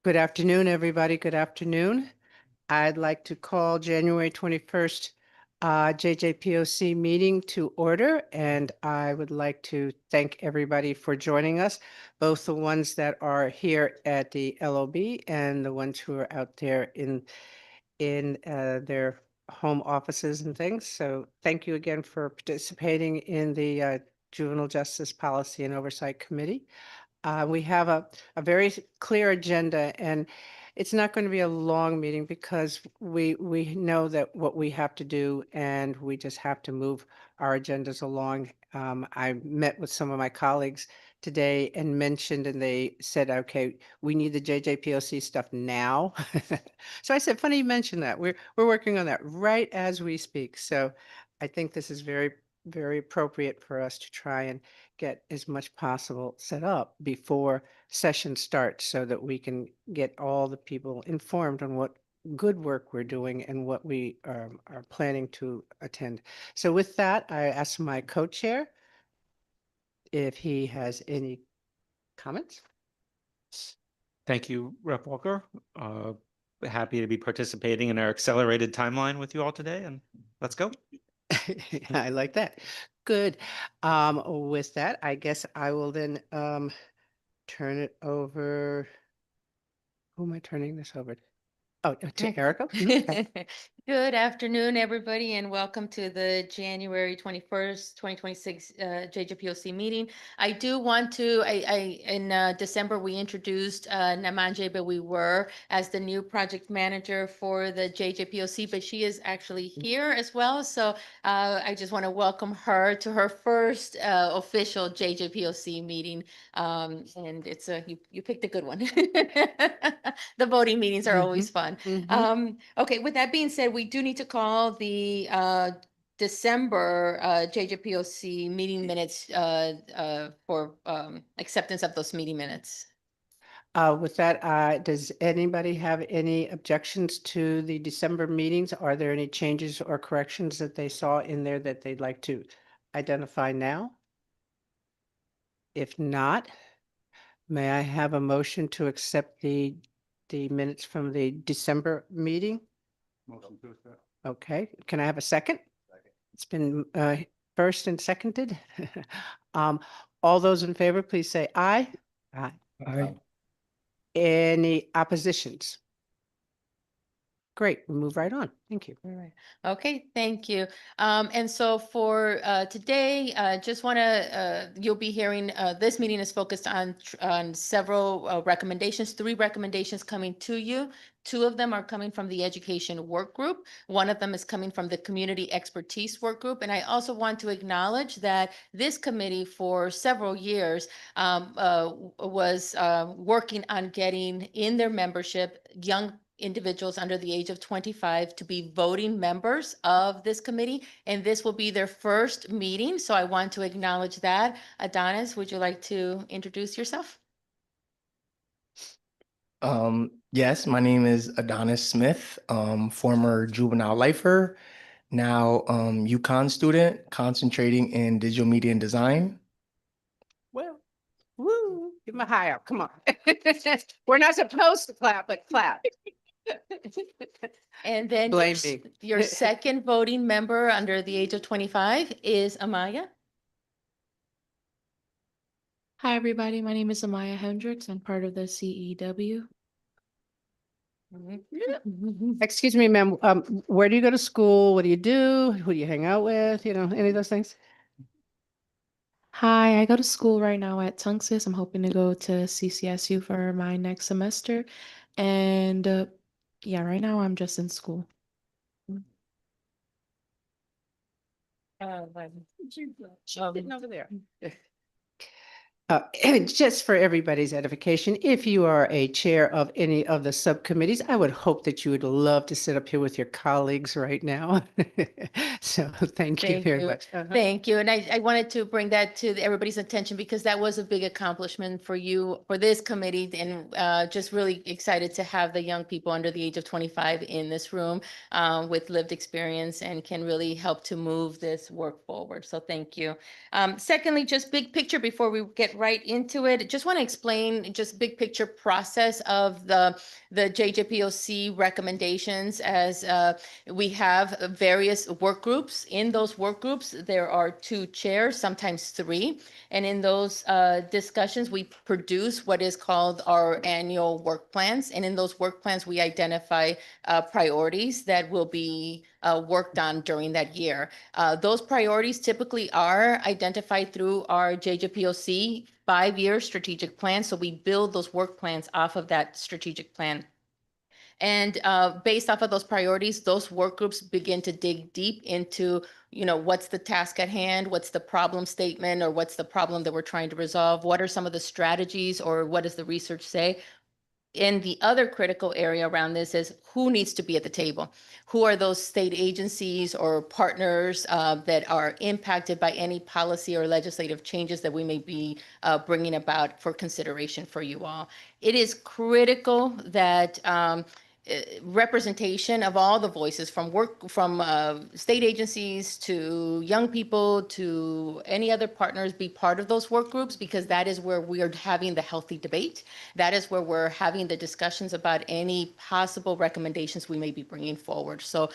Good afternoon, everybody. Good afternoon. I'd like to call January 21st JJPOC meeting to order, and I would like to thank everybody for joining us, both the ones that are here at the LOB and the ones who are out there in their home offices and things. So thank you again for participating in the Juvenile Justice Policy and Oversight Committee. We have a very clear agenda, and it's not going to be a long meeting because we know that what we have to do, and we just have to move our agendas along. I met with some of my colleagues today and mentioned, and they said, okay, we need the JJPOC stuff now. So I said, funny you mentioned that. We're working on that right as we speak. So I think this is very, very appropriate for us to try and get as much possible set up before session starts so that we can get all the people informed on what good work we're doing and what we are planning to attend. So with that, I ask my co-chair if he has any comments. Thank you, Rep. Walker. Happy to be participating in our accelerated timeline with you all today, and let's go. I like that. Good. With that, I guess I will then turn it over. Who am I turning this over to? Oh, to Erica. Okay. Good afternoon, everybody, and welcome to the January 21st, 2026 JJPOC meeting. I do want to, in December, we introduced Namanje Bewiwer as the new project manager for the JJPOC, but she is actually here as well. So I just want to welcome her to her first official JJPOC meeting. And it's you picked a good one. The voting meetings are always fun. Okay, with that being said, we do need to call the December JJPOC meeting minutes for acceptance of those meeting minutes. With that, does anybody have any objections to the December meetings? Are there any changes or corrections that they saw in there that they'd like to identify now? If not, may I have a motion to accept the minutes from the December meeting? Motion to accept. Okay, can I have a second? Second. It's been first and seconded. All those in favor, please say aye. Aye. Aye. Any oppositions? Great, we'll move right on. Thank you. All right. Okay, thank you. And so for today, just want to, you'll be hearing, this meeting is focused on several recommendations, 3 recommendations coming to you. 2 of them are coming from the education work group. 1 of them is coming from the community expertise work group. And I also want to acknowledge that this committee for several years was working on getting in their membership young individuals under the age of 25 to be voting members of this committee, and this will be their first meeting. So I want to acknowledge that. Adonis, would you like to introduce yourself? Yes, my name is Adonis Smith, former juvenile lifer, now UConn student concentrating in digital media and design. Well, woo, give him a high up. Come on. We're not supposed to clap, but clap. And then Blame me. your second voting member under the age of 25 is Amaya. Hi, everybody. My name is Amaya Hendricks. I'm part of the CEW. Excuse me, ma'am. Where do you go to school? What do you do? Who do you hang out with? You know, any of those things? Hi, I go to school right now at Tunxis. I'm hoping to go to CCSU for my next semester. And yeah, right now I'm just in school. Sitting over there. Just for everybody's edification, if you are a chair of any of the subcommittees, I would hope that you would love to sit up here with your colleagues right now. So thank you Thank very you. much. Thank you. And I wanted to bring that to everybody's attention because that was a big accomplishment for you, for this committee, and just really excited to have the young people under the age of 25 in this room with lived experience and can really help to move this work forward. So thank you. Secondly, just big picture before we get right into it, just want to explain just big picture process of the JJPOC recommendations as we have various work groups. In those work groups, there are 2 chairs, sometimes 3. And in those discussions, we produce what is called our annual work plans. And in those work plans, we identify priorities that will be worked on during that year. Those priorities typically are identified through our JJPOC 5-year strategic plan. So we build those work plans off of that strategic plan. And based off of those priorities, those work groups begin to dig deep into, what's the task at hand, what's the problem statement, or what's the problem that we're trying to resolve, what are some of the strategies, or what does the research say? And the other critical area around this is who needs to be at the table? Who are those state agencies or partners that are impacted by any policy or legislative changes that we may be bringing about for consideration for you all? It is critical that representation of all the voices from state agencies to young people to any other partners be part of those work groups, because that is where we are having the healthy debate. That is where we're having the discussions about any possible recommendations we may be bringing forward. So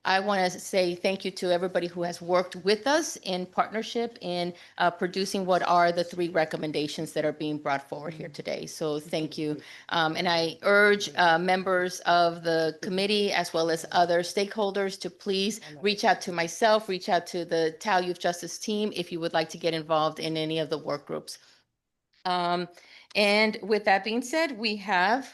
I want to say thank you to everybody who has worked with us in partnership in producing what are the 3 recommendations that are being brought forward here today. So thank you. And I urge members of the committee as well as other stakeholders to please reach out to myself, reach out to the Tao Youth Justice team if you would like to get involved in any of the work groups. And with that being said, we have,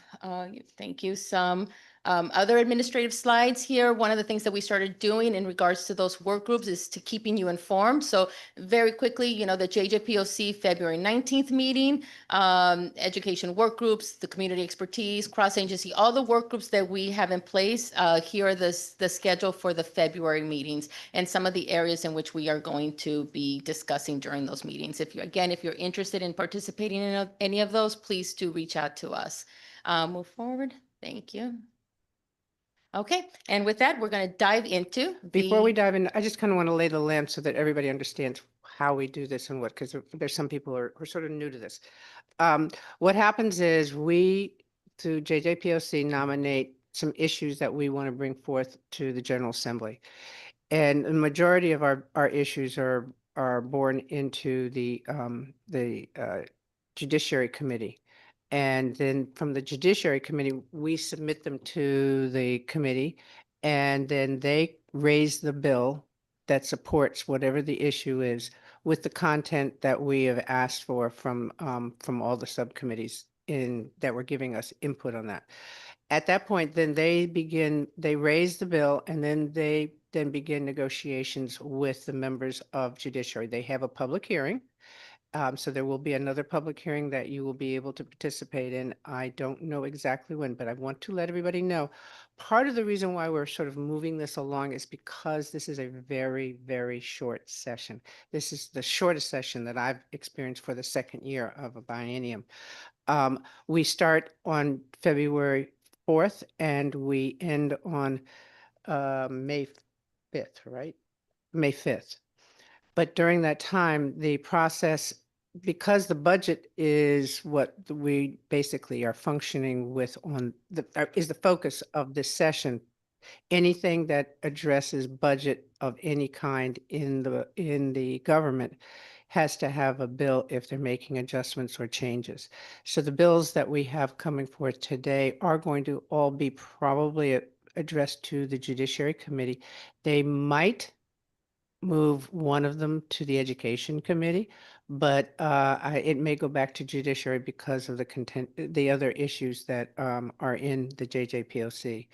thank you, some other administrative slides here. One of the things that we started doing in regards to those work groups is to keeping you informed. So very quickly, the JJPOC February 19th meeting, education work groups, the community expertise, cross-agency, all the work groups that we have in place. Here are the schedule for the February meetings and some of the areas in which we are going to be discussing during those meetings. If you're interested in participating in any of those, please do reach out to us. Move forward. Thank you. Okay, and with that, we're going to dive into Before we dive in, I just kind of want to lay the lamp so that everybody understands how we do this and what, because there's some people who are sort of new to this. What happens is we, through JJPOC, nominate some issues that we want to bring forth to the General Assembly. And the majority of our issues are born into the Judiciary Committee. And then from the Judiciary Committee, we submit them to the committee, and then they raise the bill that supports whatever the issue is with the content that we have asked for from all the subcommittees that were giving us input on that. At that point, then they raise the bill, and then they begin negotiations with the members of Judiciary. They have a public hearing. So there will be another public hearing that you will be able to participate in. I don't know exactly when, but I want to let everybody know. Part of the reason why we're sort of moving this along is because this is a very, very short session. This is the shortest session that I've experienced for the second year of a biennium. We start on February 4th and we end on May 5th, right? May 5th. But during that time, the process, because the budget is what we basically are functioning with is the focus of this session. Anything that addresses budget of any kind in the government has to have a bill if they're making adjustments or changes. So the bills that we have coming forth today are going to all be probably addressed to the Judiciary Committee. They might move one of them to the Education Committee, but it may go back to Judiciary because of the other issues that are in the JJPOC.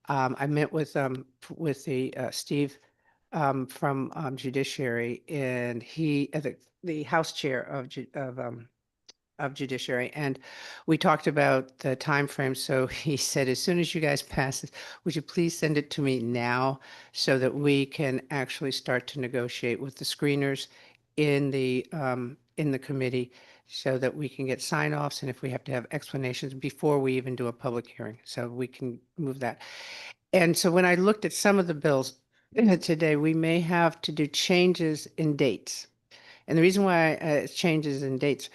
I met with the Steve from Judiciary, and he, the House Chair of of judiciary. And we talked about the time frame. So he said, as soon as you guys pass this, would you please send it to me now so that we can actually start to negotiate with the screeners in the committee so that we can get sign-offs and if we have to have explanations before we even do a public hearing. So we can move that. And so when I looked at some of the bills today, we may have to do changes in dates. And the reason why it's changes in dates,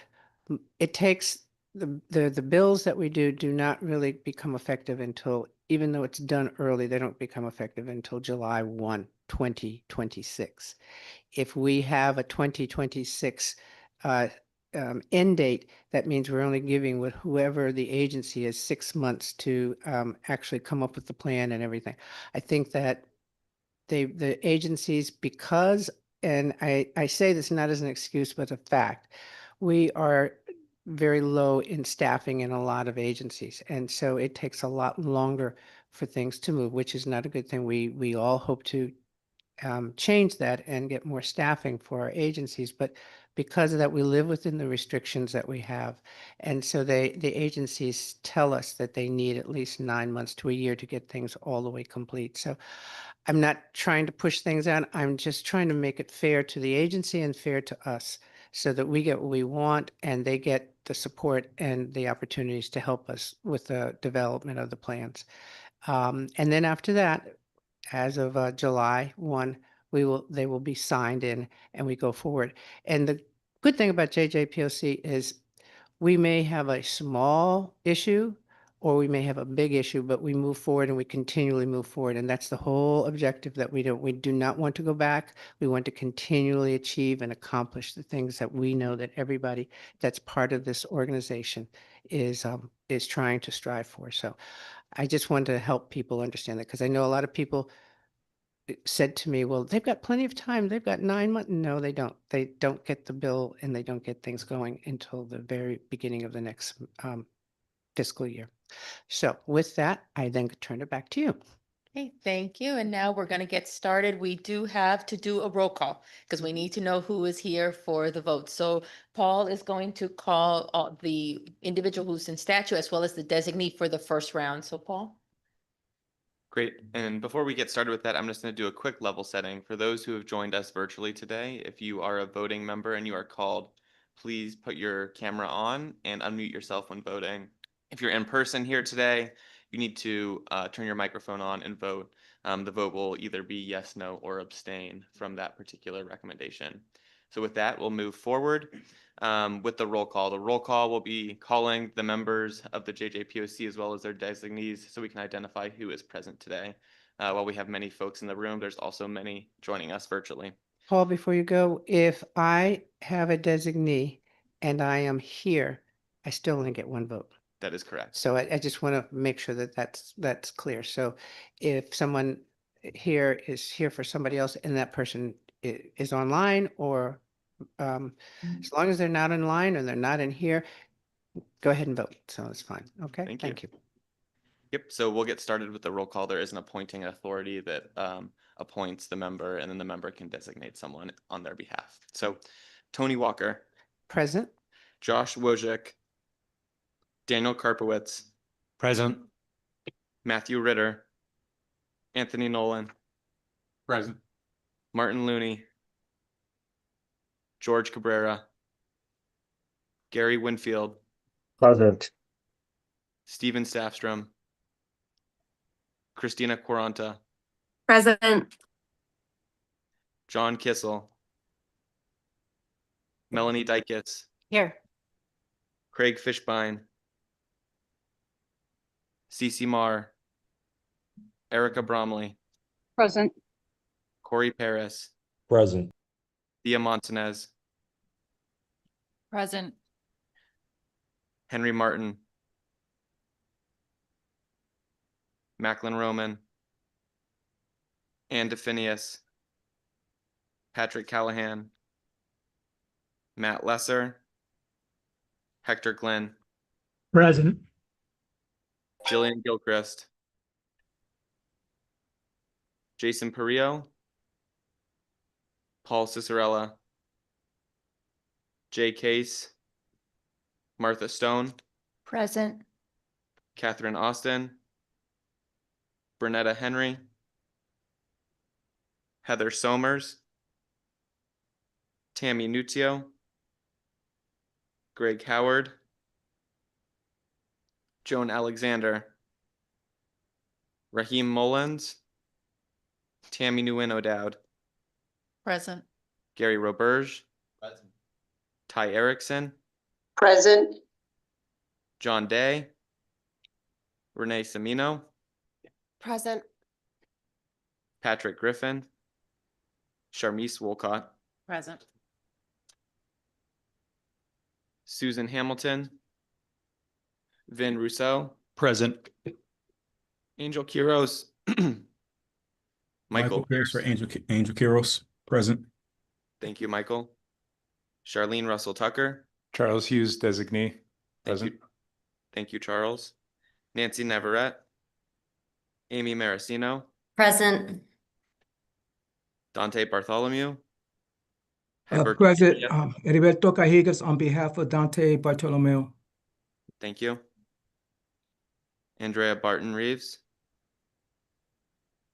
it takes the bills that we do not really become effective until, even though it's done early, they don't become effective until July 1, 2026. If we have a 2026 end date, that means we're only giving with whoever the agency is 6 months to actually come up with the plan and everything. I think that the agencies, because, and I say this not as an excuse, but a fact, we are very low in staffing in a lot of agencies. And so it takes a lot longer for things to move, which is not a good thing. We all hope to change that and get more staffing for our agencies. But because of that, we live within the restrictions that we have. And so the agencies tell us that they need at least 9 months to a year to get things all the way complete. So I'm not trying to push things out. I'm just trying to make it fair to the agency and fair to us so that we get what we want and they get the support and the opportunities to help us with the development of the plans. And then after that, as of July 1, they will be signed in and we go forward. And the good thing about JJPOC is we may have a small issue or we may have a big issue, but we move forward and we continually move forward. And that's the whole objective that we do not want to go back. We want to continually achieve and accomplish the things that we know that everybody that's part of this organization is trying to strive for. So I just wanted to help people understand that because I know a lot of people said to me, well, they've got plenty of time. They've got 9 months. No, they don't. They don't get the bill and they don't get things going until the very beginning of the next fiscal year. So with that, I then turn it back to you. Okay, thank you. And now we're going to get started. We do have to do a roll call because we need to know who is here for the vote. So Paul is going to call the individual who's in statute as well as the designee for the first round. So Paul? Great. And before we get started with that, I'm just going to do a quick level setting. For those who have joined us virtually today, if you are a voting member and you are called, please put your camera on and unmute yourself when voting. If you're in person here today, you need to turn your microphone on and vote. The vote will either be yes, no, or abstain from that particular recommendation. So with that, we'll move forward with the roll call. The roll call will be calling the members of the JJPOC as well as their designees so we can identify who is present today. While we have many folks in the room, there's also many joining us virtually. Paul, before you go, if I have a designee and I am here, I still only get one vote. That is correct. So I just want to make sure that that's clear. So if someone here is here for somebody else and that person is online or as long as they're not online or they're not in here, go ahead and vote. So it's fine. Okay. Thank you. Yep, so we'll get started with the roll call. There is an appointing authority that appoints the member and then the member can designate someone on their behalf. So Tony Walker, Present. Josh Wojcik, Daniel Karpowitz, Present. Matthew Ritter, Anthony Nolan, Present. Martin Looney, George Cabrera, Gary Winfield, Present. Stephen Staffstrom, Christina Quaranta, Present. John Kissel, Melanie Dykes, Here. Craig Fishbein, Cece Marr, Erica Bromley, Present. Corey Paris, Present. Thea Montanez, Present. Henry Martin, Macklin Roman, Ann DeFinius, Patrick Callahan, Matt Lesser, Hector Glenn, Present. Jillian Gilchrist, Jason Perillo, Paul Cicerella, Jay Case, Martha Stone, Present. Catherine Austin, Bernetta Henry, Heather Somers, Tammy Nuzio, Greg Howard, Joan Alexander, Raheem Mullins, Tammy Nguyen O'Dowd, Present. Gary Roberge, Ty Erickson, Present. John Day, Renee Semino, Present. Patrick Griffin, Sharmise Wolcott, Present. Susan Hamilton, Vin Rousseau, Present. Angel Quiros, Michael Pierce for Pierce. Angel Quiros. Present. Thank you, Michael. Charlene Russell Tucker. Charles Hughes designee. Thank Present. you. Thank you, Charles. Nancy Navarrete. Amy Maracino. Present. Dante Bartholomew. Present, Heriberto Cajigas on behalf of Dante Bartolomeo. Thank you. Andrea Barton Reeves.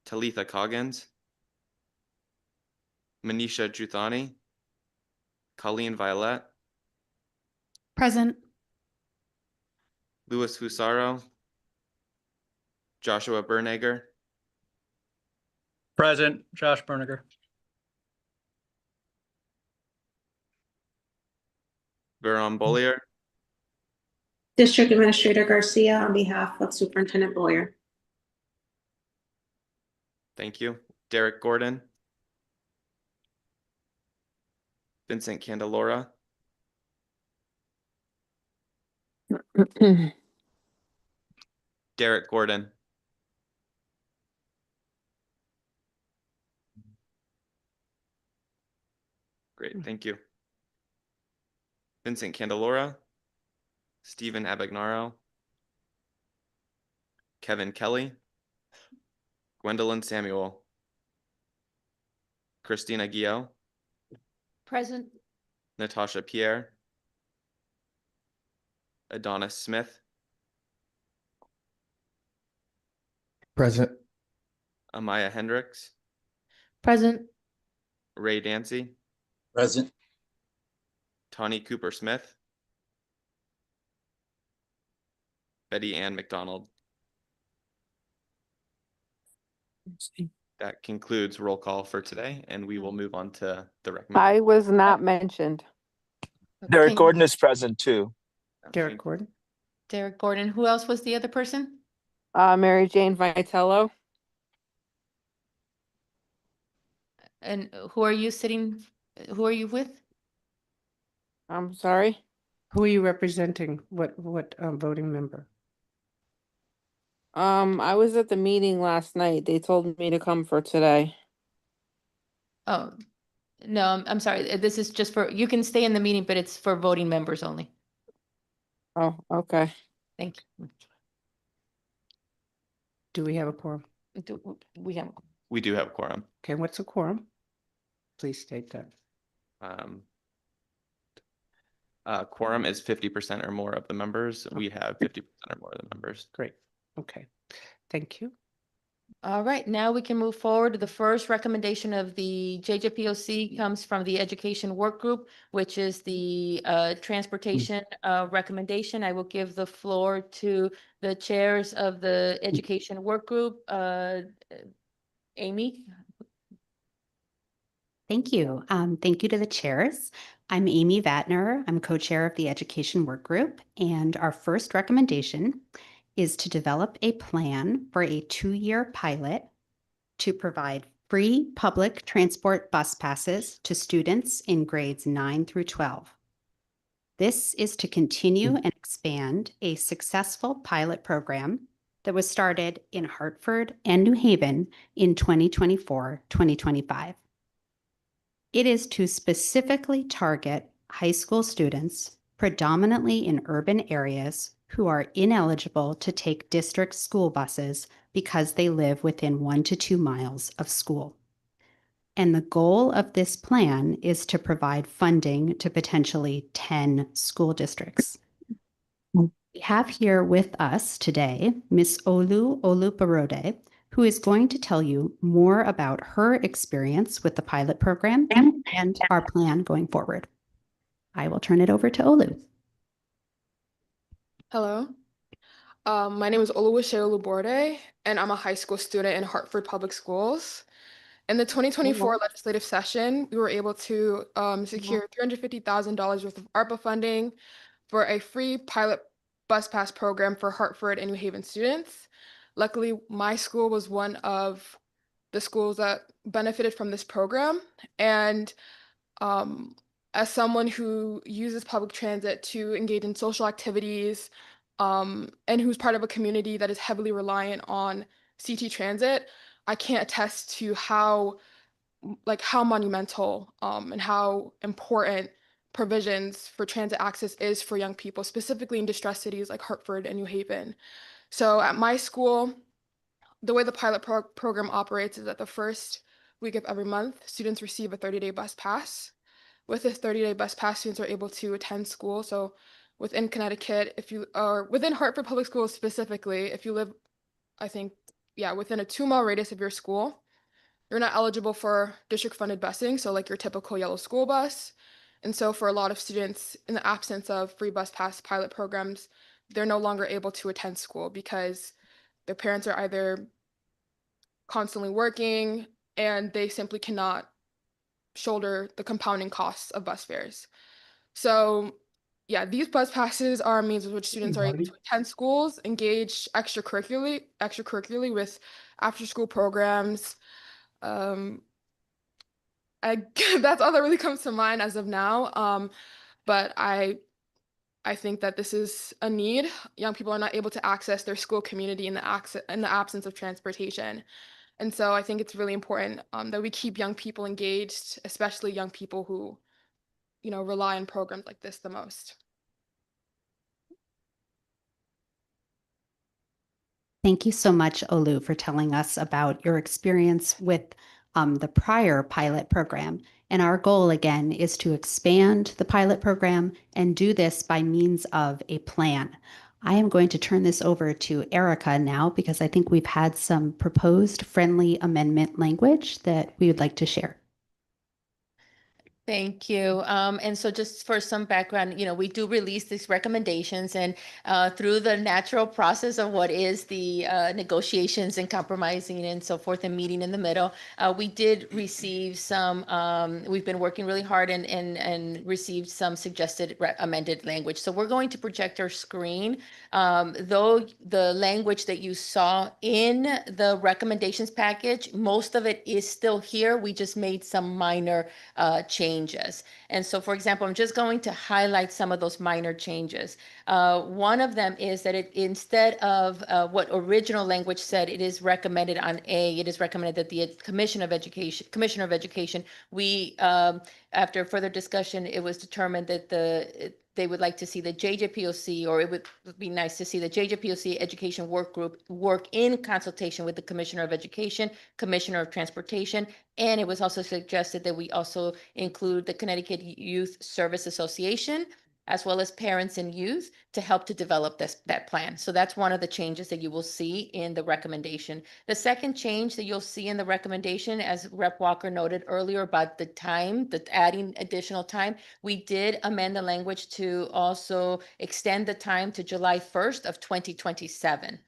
Talitha Coggins. Manisha Juthani. Colleen Violet. Present. Louis Fusaro. Joshua Bernegger. Present. Josh Berniger. Veron Bollier. District Administrator Garcia on behalf of Superintendent Boyer. Thank you. Derek Gordon. Vincent Candelora. Derek Gordon. Great, thank you. Vincent Candelora. Stephen Abagnaro. Kevin Kelly. Gwendolyn Samuel. Christina Guillot. Present. Natasha Pierre. Adonis Smith. Present. Amaya Hendricks. Present. Ray Dancy. Present. Tawny Cooper Smith. Betty Ann McDonald. That concludes roll call for today, and we will move on to the recommendation. I was not mentioned. Derek Derek Gordon is present too. Derek Gordon. Derek Gordon. Who else was the other person? Mary Jane Vitello. And who are you sitting, who are you with? I'm sorry. Who are you representing? What voting member? I was at the meeting last night. They told me to come for today. Oh, no, I'm sorry. This is just for, you can stay in the meeting, but it's for voting members only. Oh, okay. Thank you. Do we have a quorum? We have, We do have quorum. Okay, what's a quorum? Please state that. Quorum is 50% or more of the members. We have 50% or more of the members. Great. Okay. Thank you. all right, now we can move forward. The first recommendation of the JJPOC comes from the Education Work Group, which is the transportation recommendation. I will give the floor to the chairs of the Education Work Group. Amy? Thank you. Thank you to the chairs. I'm Amy Vatner. I'm co-chair of the Education Work Group, and our first recommendation is to develop a plan for a 2-year pilot to provide free public transport bus passes to students in grades 9 through 12. This is to continue and expand a successful pilot program that was started in Hartford and New Haven in 2024-2025. It is to specifically target high school students, predominantly in urban areas, who are ineligible to take district school buses because they live within 1 to 2 miles of school. And the goal of this plan is to provide funding to potentially 10 school districts. We have here with us today Miss Olu Olubarode, who is going to tell you more about her experience with the pilot program and our plan going forward. I will turn it over to Olu. Hello. My name is Oluwase Oluborde, and I'm a high school student in Hartford Public Schools. In the 2024 legislative session, we were able to secure $350,000 worth of ARPA funding for a free pilot bus pass program for Hartford and New Haven students. Luckily, my school was one of the schools that benefited from this program. And as someone who uses public transit to engage in social activities, and who's part of a community that is heavily reliant on CT transit, I can't attest to how monumental and how important provisions for transit access is for young people, specifically in distressed cities like Hartford and New Haven. So at my school, the way the pilot program operates is that the first week of every month, students receive a 30-day bus pass. With this 30-day bus pass, students are able to attend school. So within Connecticut, or within Hartford Public Schools specifically, if you live, I think, within a 2-mile radius of your school, you're not eligible for district-funded busing, so like your typical yellow school bus. And so for a lot of students, in the absence of free bus pass pilot programs, they're no longer able to attend school because their parents are either constantly working and they simply cannot shoulder the compounding costs of bus fares. So these bus passes are a means with which students are able to attend schools, engage extracurricularly with after-school programs. That's all that really comes to mind as of now. But I think that this is a need. Young people are not able to access their school community in the absence of transportation. And so I think it's really important that we keep young people engaged, especially young people who, rely on programs like this the most. Thank you so much, Olu, for telling us about your experience with the prior pilot program. And our goal, again, is to expand the pilot program and do this by means of a plan. I am going to turn this over to Erica now because I think we've had some proposed friendly amendment language that we would like to share. Thank you. And so just for some background, we do release these recommendations, and through the natural process of what is the negotiations and compromising and so forth and meeting in the middle, we did receive some, we've been working really hard and received some suggested amended language. So we're going to project our screen. Though the language that you saw in the recommendations package, most of it is still here. We just made some minor changes. And so, for example, I'm just going to highlight some of those minor changes. One of them is that instead of what original language said, it is recommended on A, it is recommended that the Commissioner of Education, we, after further discussion, it was determined that they would like to see the JJPOC, or it would be nice to see the JJPOC Education Work Group work in consultation with the Commissioner of Education, Commissioner of Transportation, and it was also suggested that we also include the Connecticut Youth Service Association, as well as parents and youth, to help to develop that plan. So that's one of the changes that you will see in the recommendation. The second change that you'll see in the recommendation, as Rep. Walker noted earlier about the time, adding additional time, we did amend the language to also extend the time to July 1st of 2027.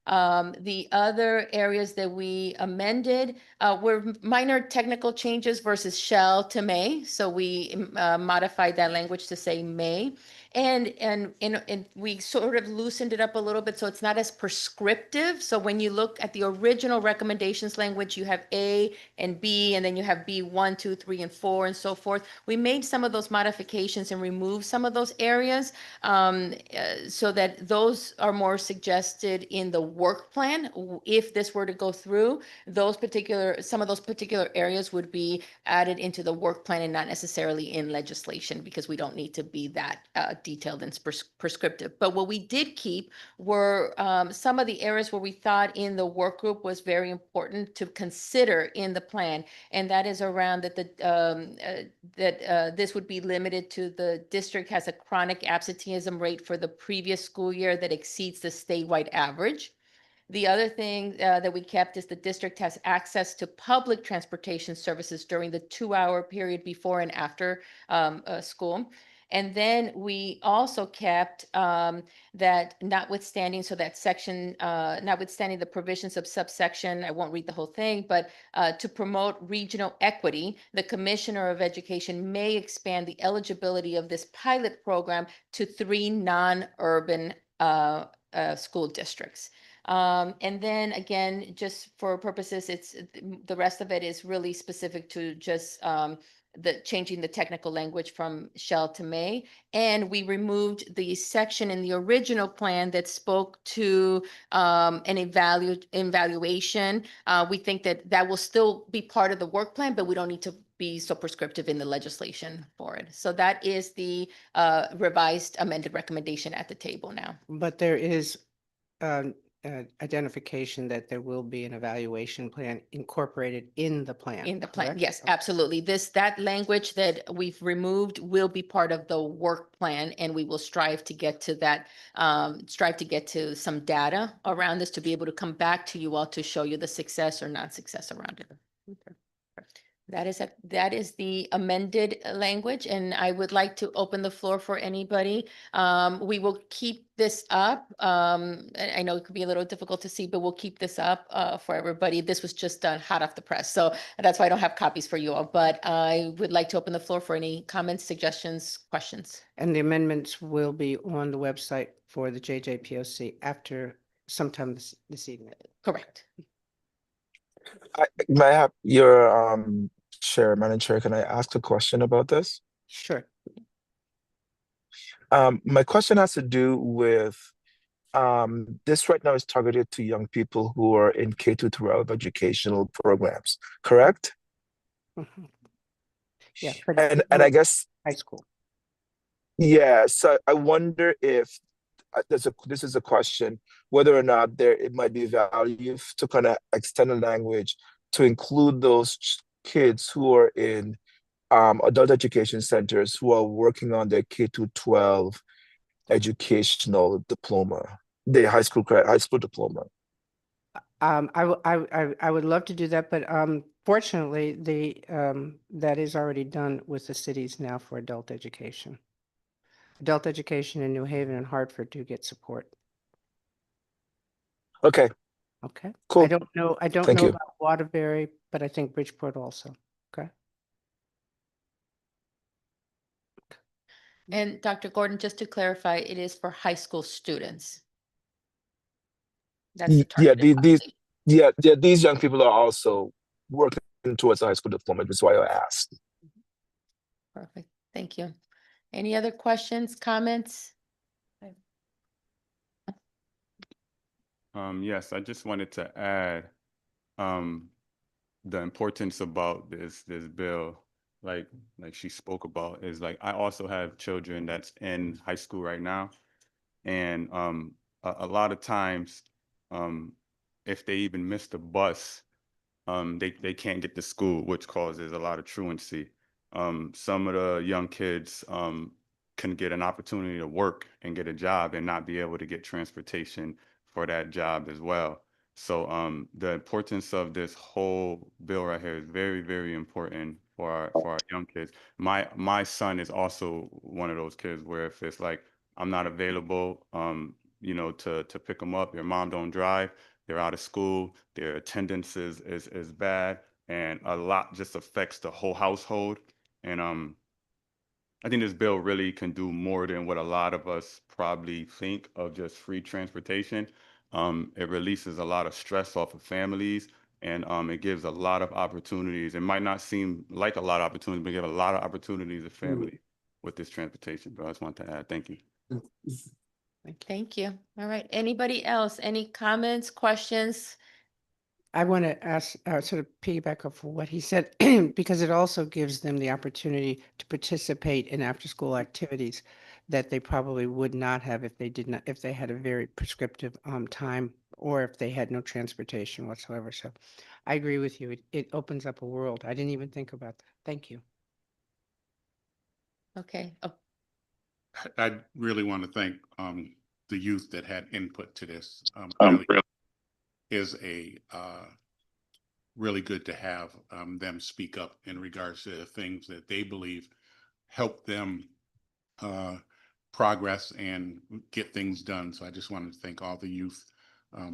The other areas that we amended were minor technical changes versus shall to may. So we modified that language to say may. And we sort of loosened it up a little bit so it's not as prescriptive. So when you look at the original recommendations language, you have A and B, and then you have B 1, 2, 3, and 4, and so forth. We made some of those modifications and removed some of those areas so that those are more suggested in the work plan. If this were to go through, some of those particular areas would be added into the work plan and not necessarily in legislation, because we don't need to be that detailed and prescriptive. But what we did keep were some of the areas where we thought in the work group was very important to consider in the plan, and that is around that this would be limited to the district has a chronic absenteeism rate for the previous school year that exceeds the statewide average. The other thing that we kept is the district has access to public transportation services during the 2-hour period before and after school. And then we also kept that notwithstanding, so that section, notwithstanding the provisions of subsection, I won't read the whole thing, but to promote regional equity, the Commissioner of Education may expand the eligibility of this pilot program to 3 non-urban school districts. And then again, just for purposes, the rest of it is really specific to just changing the technical language from shall to may. And we removed the section in the original plan that spoke to an evaluation. We think that will still be part of the work plan, but we don't need to be so prescriptive in the legislation for it. So that is the revised amended recommendation at the table now. But there is identification that there will be an evaluation plan incorporated in the plan. In the plan, correct? yes, Okay. absolutely. That language that we've removed will be part of the work plan, and we will strive to get to that, strive to get to some data around this to be able to come back to you all to show you the success or non-success around it. Okay. That is the amended language, and I would like to open the floor for anybody. We will keep this up. I know it could be a little difficult to see, but we'll keep this up for everybody. This was just done hot off the press, so that's why I don't have copies for you all. But I would like to open the floor for any comments, suggestions, questions. And the amendments will be on the website for the JJPOC after sometime this evening. Correct. May I have your chair, Madam Chair, can I ask a question about this? Sure. My question has to do with this right now is targeted to young people who are in K-12 educational programs, correct? Mhm. Yeah. And I guess high school. yeah, so I wonder if this is a question whether or not it might be value to kind of extend the language to include those kids who are in adult education centers who are working on their K-12 educational diploma, the high school diploma. I would love to do that, but fortunately, that is already done with the cities now for adult education. Adult education in New Haven and Hartford do get support. Okay. Okay. Cool. I don't know about Waterbury, but I think Bridgeport also. Okay. And Dr. Gordon, just to clarify, it is for high school students. That's the targeted population. These young people are also working towards a high school diploma. That's why I asked. Perfect. Thank you. Any other questions, comments? Yes, I just wanted to add the importance about this bill, like she spoke about, is like I also have children that's in high school right now, and a lot of times, if they even miss the bus, they can't get to school, which causes a lot of truancy. Some of the young kids can get an opportunity to work and get a job and not be able to get transportation for that job as well. So the importance of this whole bill right here is very, very important for our young kids. My son is also one of those kids where if it's like I'm not available, to pick them up, your mom don't drive, they're out of school, their attendance is bad, and a lot just affects the whole household. And I think this bill really can do more than what a lot of us probably think of just free transportation. It releases a lot of stress off of families, and it gives a lot of opportunities. It might not seem like a lot of opportunities, but give a lot of opportunities to families with this transportation bill. I just want to add, thank you. Thank you. All right. Anybody else? Any comments, questions? I want to ask, sort of piggyback off of what he said, because it also gives them the opportunity to participate in after-school activities that they probably would not have if they did not, if they had a very prescriptive time, or if they had no transportation whatsoever. So I agree with you. It opens up a world. I didn't even think about that. Thank you. Okay. Oh, I really want to thank the youth that had input to this. Really is a really good to have them speak up in regards to the things that they believe help them progress and get things done. So I just wanted to thank all the youth,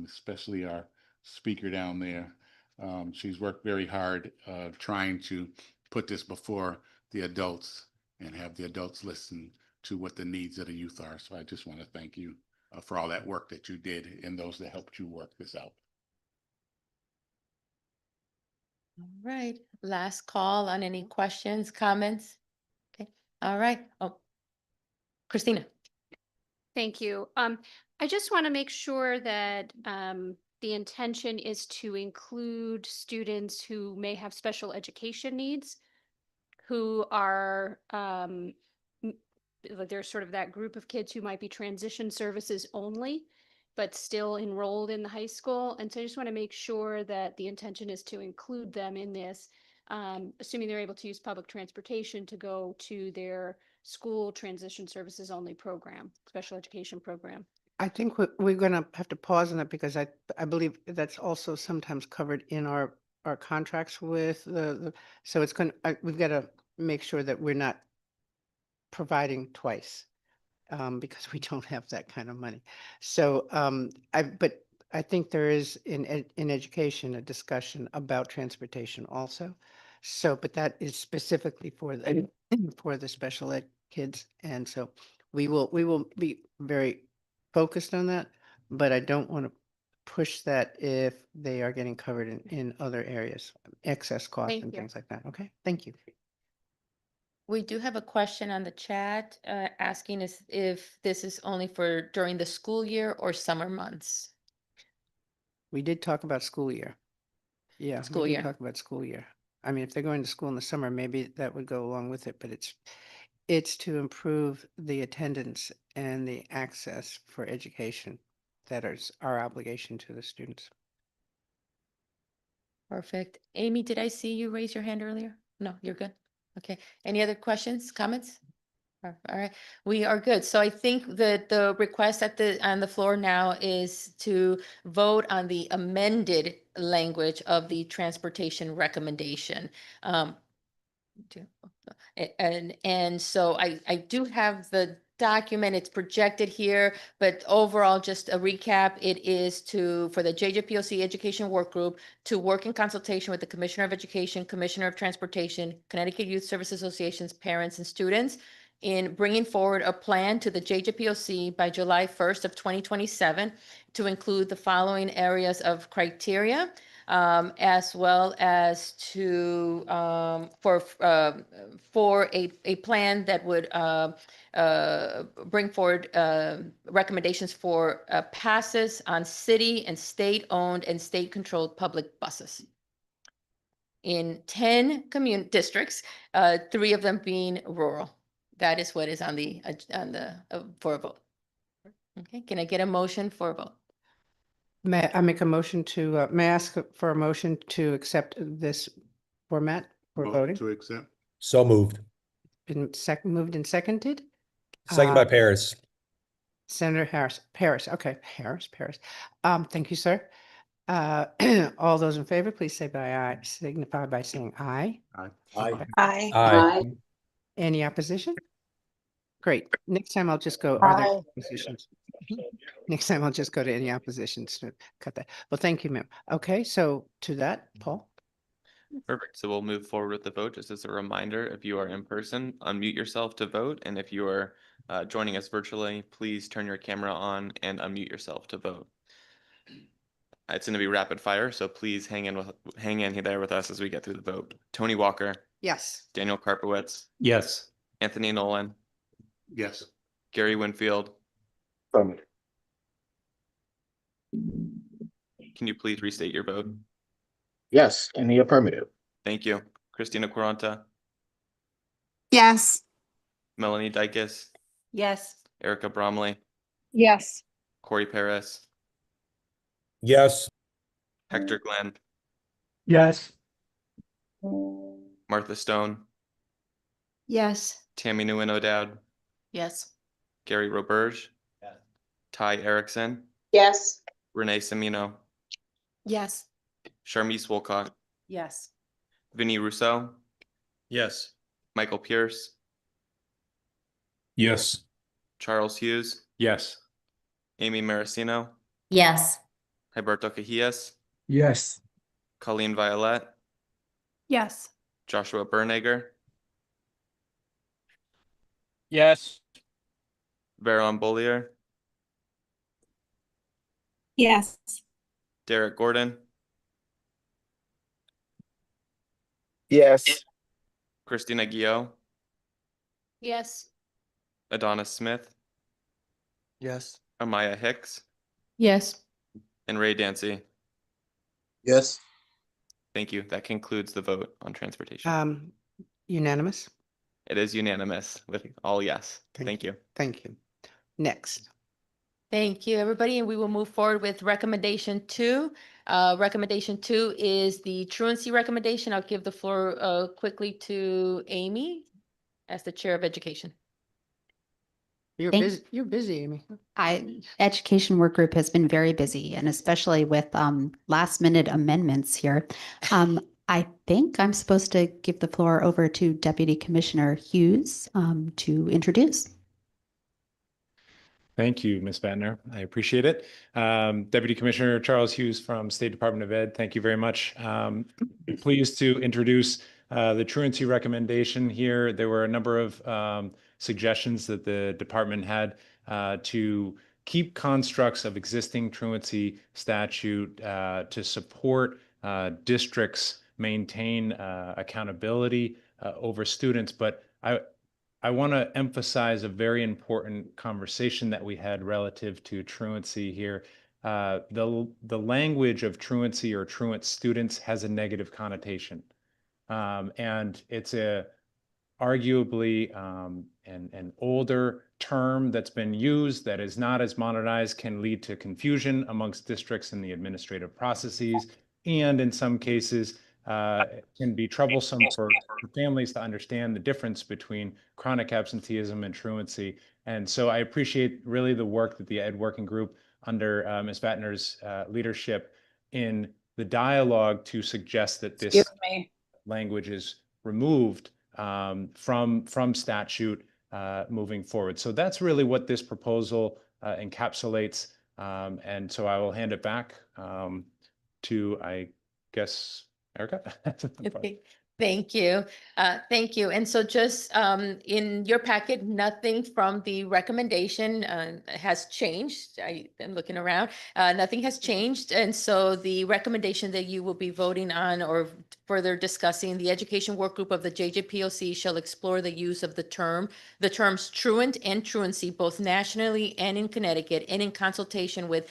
especially our speaker down there. She's worked very hard trying to put this before the adults and have the adults listen to what the needs of the youth are. So I just want to thank you for all that work that you did and those that helped you work this out. all right. Last call on any questions, comments? Okay. All right. Oh, Christina. Thank you. I just want to make sure that the intention is to include students who may have special education needs, who are like there's sort of that group of kids who might be transition services only, but still enrolled in the high school. And so I just want to make sure that the intention is to include them in this, assuming they're able to use public transportation to go to their school transition services only program, special education program. I think we're going to have to pause on that because I believe that's also sometimes covered in our contracts with so it's going to, we've got to make sure that we're not providing twice because we don't have that kind of money. So but I think there is in education a discussion about transportation also. So, but that is specifically for the for the special ed kids, and so we will be very focused on that, but I don't want to push that if they are getting covered in other areas, excess costs Thank and you. things like that. Okay, thank you. We do have a question on the chat asking us if this is only for during the school year or summer months. We did talk about school year. Yeah, School we did year. talk about school year. I mean, if they're going to school in the summer, maybe that would go along with it, but it's to improve the attendance and the access for education. That is our obligation to the students. Perfect. Amy, did I see you raise your hand earlier? No, you're good. Okay. Any other questions, comments? All right, we are good. So I think that the request on the floor now is to vote on the amended language of the transportation recommendation. And so I do have the document, it's projected here, but overall, just a recap, it is for the JJPOC Education Work Group to work in consultation with the Commissioner of Education, Commissioner of Transportation, Connecticut Youth Service Associations, parents, and students in bringing forward a plan to the JJPOC by July 1st of 2027 to include the following areas of criteria. As well as to for a plan that would bring forward recommendations for passes on city and state-owned and state-controlled public buses in 10 districts, 3 of them being rural. That is what is on the for a vote. Okay, can I get a motion for a vote? May I make a motion to, may I ask for a motion to accept this format for Vote voting? to accept. So moved. Been moved and seconded? Second by Paris. Senator Paris. Okay, Paris. Thank you, sir. All those in favor, please say by aye, signify by saying aye. Aye. Aye. Aye. Aye. Any opposition? Great. Next time I'll just go, are there oppositions? Next time I'll just go to any oppositions to cut that. Well, thank you, ma'am. Okay, so to that, Paul? Perfect. So we'll move forward with the vote. Just as a reminder, if you are in person, unmute yourself to vote. And if you are joining us virtually, please turn your camera on and unmute yourself to vote. It's going to be rapid fire, so please hang in there with us as we get through the vote. Tony Walker, Yes. Daniel Karpowitz, Yes. Anthony Nolan, Yes. Gary Winfield, Affirmative. Can you please restate your vote? Yes, in the affirmative. Thank you. Christina Quaranta, Yes. Melanie Dykes, Yes. Erica Bromley, Yes. Corey Paris, Yes. Hector Glenn, Yes. Martha Stone, Yes. Tammy Nguyen O'Dowd, Yes. Gary Roberge, Ty Erickson, Yes. Renee Semino, Yes. Sharmise Wolcott, Yes. Vinny Rousseau, Yes. Michael Pierce, Yes. Charles Hughes, Yes. Amy Maricino, Yes. Hyberto Cajias, Yes. Colleen Violet, Yes. Joshua Bernegger, Yes. Veron Bollier, Yes. Derek Gordon, Yes. Christina Guillot, Yes. Adonis Smith, Yes. Amaya Hicks, Yes. and Ray Dancy. Yes. Thank you. That concludes the vote on transportation. Unanimous? It is unanimous with all yes. Thank you. Thank you. Next. Thank you, everybody, and we will move forward with recommendation 2. Recommendation 2 is the truancy recommendation. I'll give the floor quickly to Amy as the Chair of Education. You're Thank- busy. You're busy, Amy. Education work group has been very busy, and especially with last minute amendments here. I think I'm supposed to give the floor over to Deputy Commissioner Hughes to introduce. Thank you, Ms. Batner. I appreciate it. Deputy Commissioner Charles Hughes from State Department of Ed. Thank you very much. Pleased to introduce the truancy recommendation here. There were a number of suggestions that the department had to keep constructs of existing truancy statute to support districts maintain accountability over students. But I want to emphasize a very important conversation that we had relative to truancy here. The language of truancy or truant students has a negative connotation. And it's arguably an older term that's been used that is not as modernized, can lead to confusion amongst districts in the administrative processes, and in some cases can be troublesome for families to understand the difference between chronic absenteeism and truancy. And so I appreciate really the work that the Ed Working Group under Ms. Vatner's leadership in the dialogue to suggest that this language is removed from statute moving forward. So that's really what this proposal encapsulates. And so I will hand it back to, I guess, Erica. Okay. Thank you. Thank you. And so just in your packet, nothing from the recommendation has changed. I am looking around. Nothing has changed. And so the recommendation that you will be voting on or further discussing, the education work group of the JJPOC shall explore the use of the terms truant and truancy, both nationally and in Connecticut, and in consultation with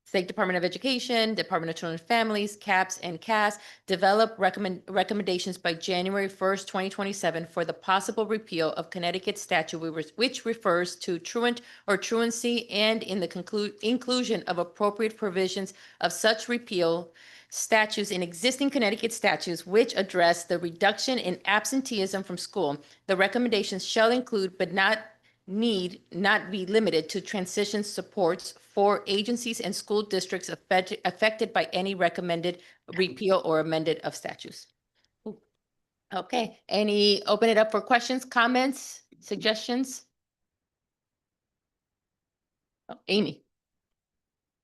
State Department of Education, Department of Children and Families, CAPS, and CAS, develop recommendations by January 1st, 2027 for the possible repeal of Connecticut statute which refers to truant or truancy, and in the inclusion of appropriate provisions of such repeal statutes in existing Connecticut statutes which address the reduction in absenteeism from school. The recommendations shall include, but not be limited to, transition supports for agencies and school districts affected by any recommended repeal or amended of statutes. Ooh. Okay, open it up for questions, comments, suggestions? Oh, Amy.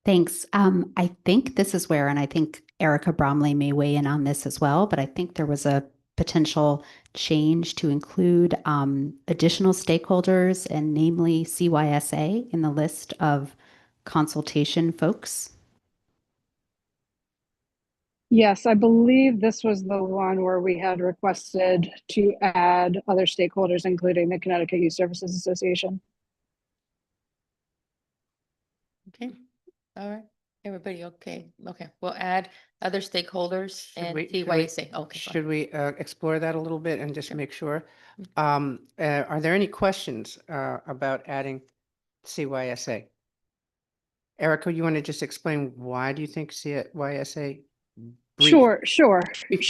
Thanks. I think this is where, and I think Erica Bromley may weigh in on this as well, but I think there was a potential change to include additional stakeholders, and namely CYSA, in the list of consultation folks. Yes, I believe this was the one where we had requested to add other stakeholders, including the Connecticut Youth Services Association. Okay, all right. Everybody okay? Okay, we'll add other stakeholders and TYSA. Okay. Should we explore that a little bit and just Sure. make sure? Are there any questions about adding CYSA? Erica, you want to just explain why do you think CYSA? Sure, sure, Briefly.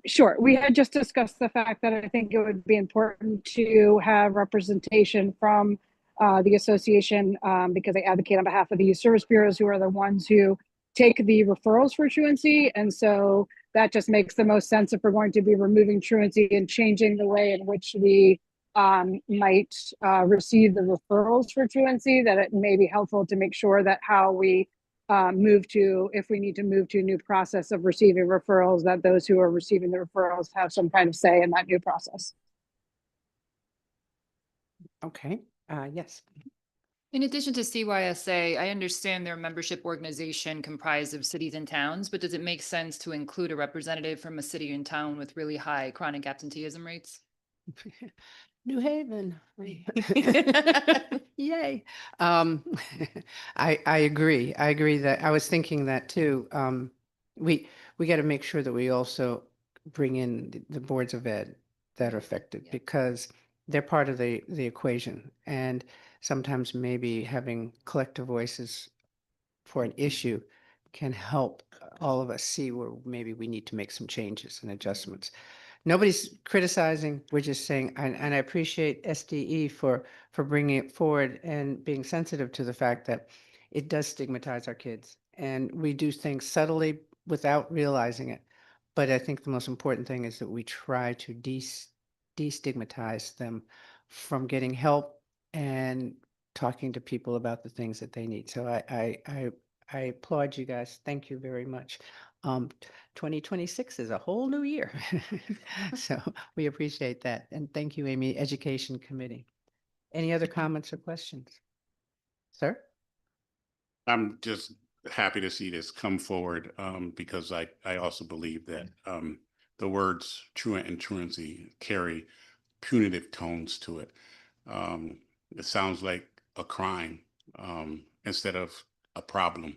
sure. We had just discussed the fact that I think it would be important to have representation from the association because they advocate on behalf of the youth service bureaus, who are the ones who take the referrals for truancy. And so that just makes the most sense if we're going to be removing truancy and changing the way in which we might receive the referrals for truancy, that it may be helpful to make sure that how we if we need to move to a new process of receiving referrals, that those who are receiving the referrals have some kind of say in that new process. Okay, yes. In addition to CYSA, I understand their membership organization comprised of cities and towns, but does it make sense to include a representative from a city and town with really high chronic absenteeism rates? New Haven. Yay. I agree. I agree that I was thinking that too. We got to make sure that we also bring in the boards of ed that are affected because they're part of the equation. And sometimes maybe having collective voices for an issue can help all of us see where maybe we need to make some changes and adjustments. Nobody's criticizing. We're just saying, and I appreciate SDE for bringing it forward and being sensitive to the fact that it does stigmatize our kids, and we do things subtly without realizing it. But I think the most important thing is that we try to destigmatize them from getting help and talking to people about the things that they need. So I applaud you guys. Thank you very much. 2026 is a whole new year. So we appreciate that. And thank you, Amy, Education Committee. Any other comments or questions? Sir? I'm just happy to see this come forward because I also believe that the words truant and truancy carry punitive tones to it. It sounds like a crime instead of a problem.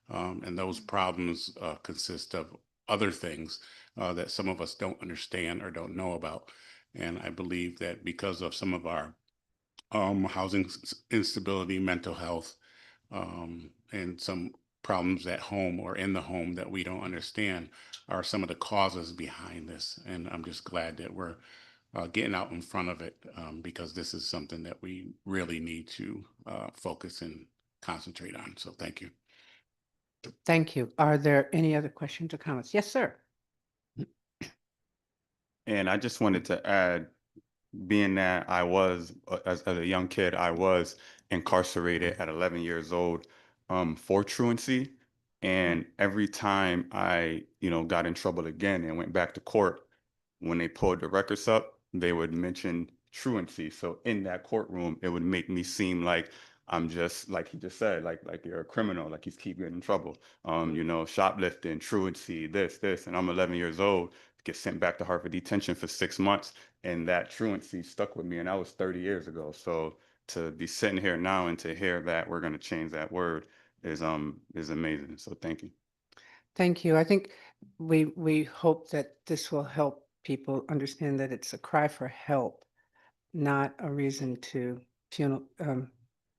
And those problems consist of other things that some of us don't understand or don't know about. And I believe that because of some of our housing instability, mental health, and some problems at home or in the home that we don't understand are some of the causes behind this. And I'm just glad that we're getting out in front of it because this is something that we really need to focus and concentrate on. So thank you. Thank you. Are there any other questions or comments? Yes, sir. And I just wanted to add, being that I was, as a young kid, I was incarcerated at 11 years old for truancy. And every time I, got in trouble again and went back to court, when they pulled the records up, they would mention truancy. So in that courtroom, it would make me seem like I'm just, like he just said, like you're a criminal, like he's keep getting in trouble. Shoplifting, truancy, this, and I'm 11 years old, get sent back to Hartford detention for 6 months. And that truancy stuck with me, and that was 30 years ago. So to be sitting here now and to hear that we're going to change that word is amazing. So thank you. Thank you. I think we hope that this will help people understand that it's a cry for help, not a reason to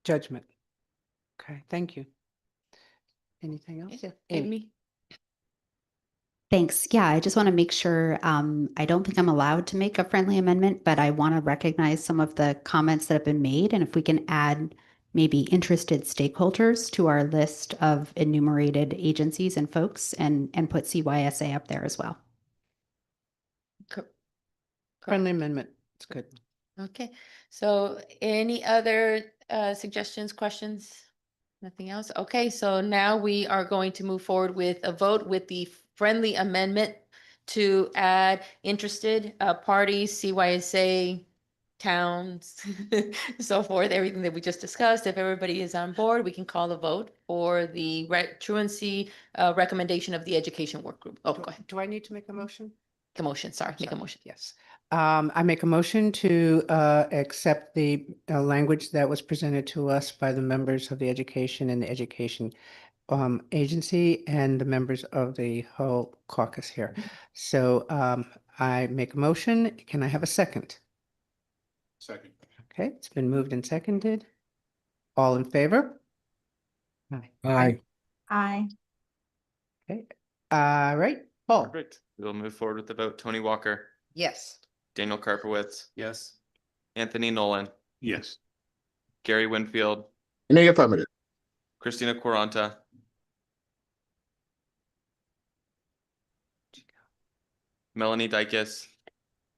judgment. Okay, thank you. Anything else? Yeah, Amy? Thanks. Yeah, I just want to make sure, I don't think I'm allowed to make a friendly amendment, but I want to recognize some of the comments that have been made. And if we can add maybe interested stakeholders to our list of enumerated agencies and folks and put CYSA up there as well. Friendly amendment. It's good. Okay, so any other suggestions, questions? Nothing else? Okay, so now we are going to move forward with a vote with the friendly amendment to add interested parties, CYSA, towns, so forth, everything that we just discussed. If everybody is on board, we can call a vote for the truancy recommendation of the education work group. Oh, go ahead. Do I need to make a motion? Make a motion, sorry, make a motion. Yes. I make a motion to accept the language that was presented to us by the members of the Education and the Education Agency and the members of the whole caucus here. So I make a motion. Can I have a second? Second. Okay, it's been moved and seconded. All in favor? Aye. Aye. Aye. Okay. All right, Paul. Perfect. We'll move forward with the vote. Tony Walker, Yes. Daniel Karpowitz, Yes. Anthony Nolan, Yes. Gary Winfield, In the affirmative. Christina Quaranta, Melanie Dykes,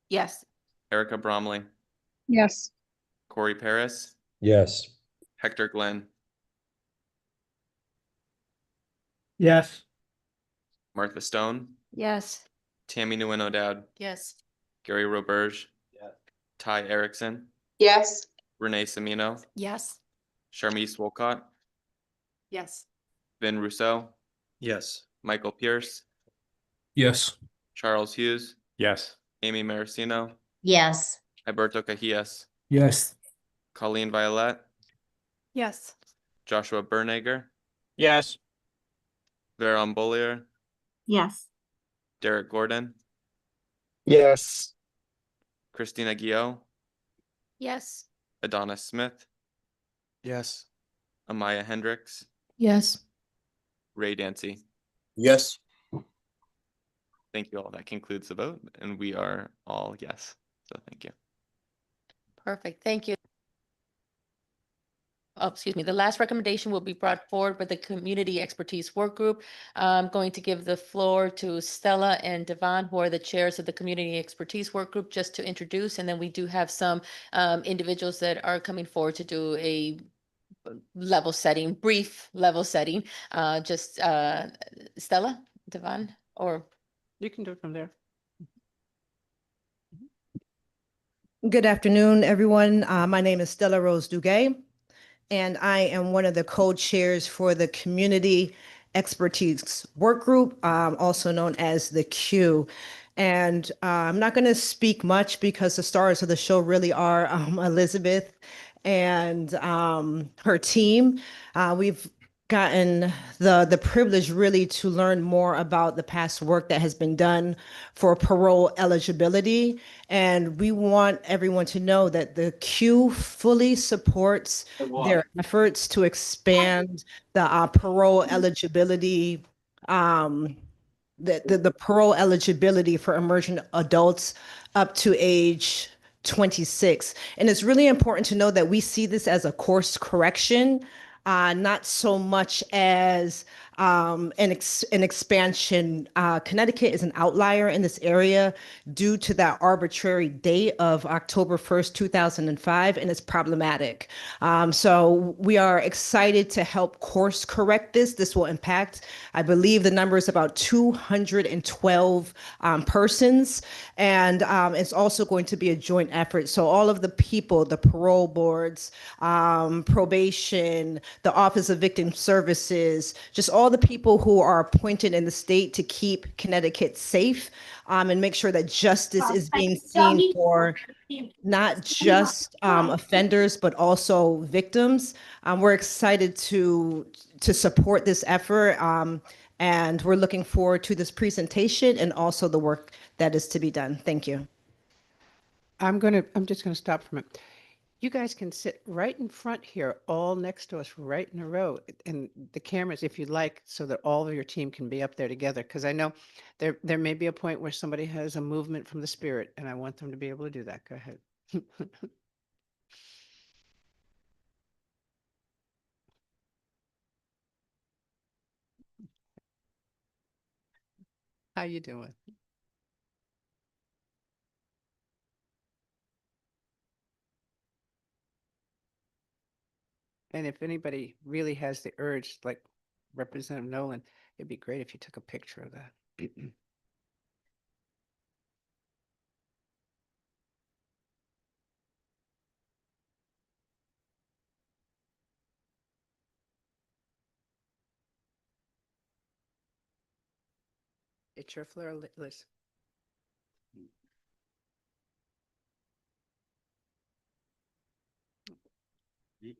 Yes. Erica Bromley, Yes. Corey Paris, Yes. Hector Glenn, Yes. Martha Stone, Yes. Tammy Nguyen O'Dowd, Yes. Gary Roberge, Yes. Ty Erickson, Yes. Renee Semino, Yes. Charmise Wolcott, Yes. Vin Rousseau, Yes. Michael Pierce, Yes. Charles Hughes, Yes. Amy Maricino, Yes. Alberto Cajias, Yes. Colleen Violet, Yes. Joshua Bernager, Yes. Veron Bollier, Yes. Derek Gordon, Yes. Christina Guillot, Yes. Adonis Smith, Yes. Amaya Hendricks, Yes. Ray Dancy. Yes. Thank you all. That concludes the vote, and we are all yes. So thank you. Perfect, thank you. Oh, excuse me, the last recommendation will be brought forward by the Community Expertise Work Group. I'm going to give the floor to Stella and Devon, who are the chairs of the Community Expertise Work Group, just to introduce, and then we do have some individuals that are coming forward to do a level setting, brief level setting. Just Stella, Devon, or You can do it from there. Good afternoon, everyone. My name is Stella Rose Duguay, and I am one of the co-chairs for the Community Expertise Work Group, also known as the Q. And I'm not going to speak much because the stars of the show really are Elizabeth and her team. We've gotten the privilege really to learn more about the past work that has been done for parole eligibility. And we want everyone to know that the Q fully supports their efforts to expand the parole eligibility, the parole eligibility for emerging adults up to age 26. And it's really important to know that we see this as a course correction, not so much as an expansion. Connecticut is an outlier in this area due to that arbitrary date of October 1st, 2005, and it's problematic. So we are excited to help course correct this. This will impact, I believe the number is about 212 persons, and it's also going to be a joint effort. So all of the people, the parole boards, probation, the Office of Victim Services, just all the people who are appointed in the state to keep Connecticut safe, and make sure that justice is being seen for not just offenders, but also victims. We're excited to support this effort, and we're looking forward to this presentation and also the work that is to be done. Thank you. I'm just gonna stop for a minute. You guys can sit right in front here, all next to us, right in a row, and the cameras, if you'd like, so that all of your team can be up there together. Because I know there may be a point where somebody has a movement from the spirit, and I want them to be able to do that. Go ahead. How you doing? And if anybody really has the urge, like Representative Nolan, it'd be great if you took a picture of that. It's your floor, Liz.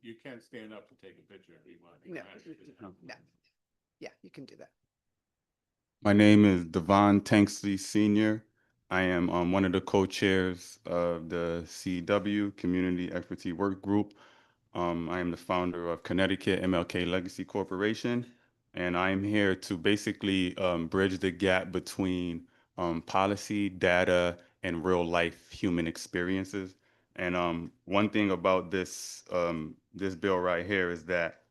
You can't stand up to take a picture if you want. No. Yeah, you can do that. My name is Devon Tanksley Sr. I am one of the co-chairs of the CW Community Expertise Work Group. I am the founder of Connecticut MLK Legacy Corporation, and I'm here to basically bridge the gap between policy, data, and real life human experiences. And one thing about this this bill right here is that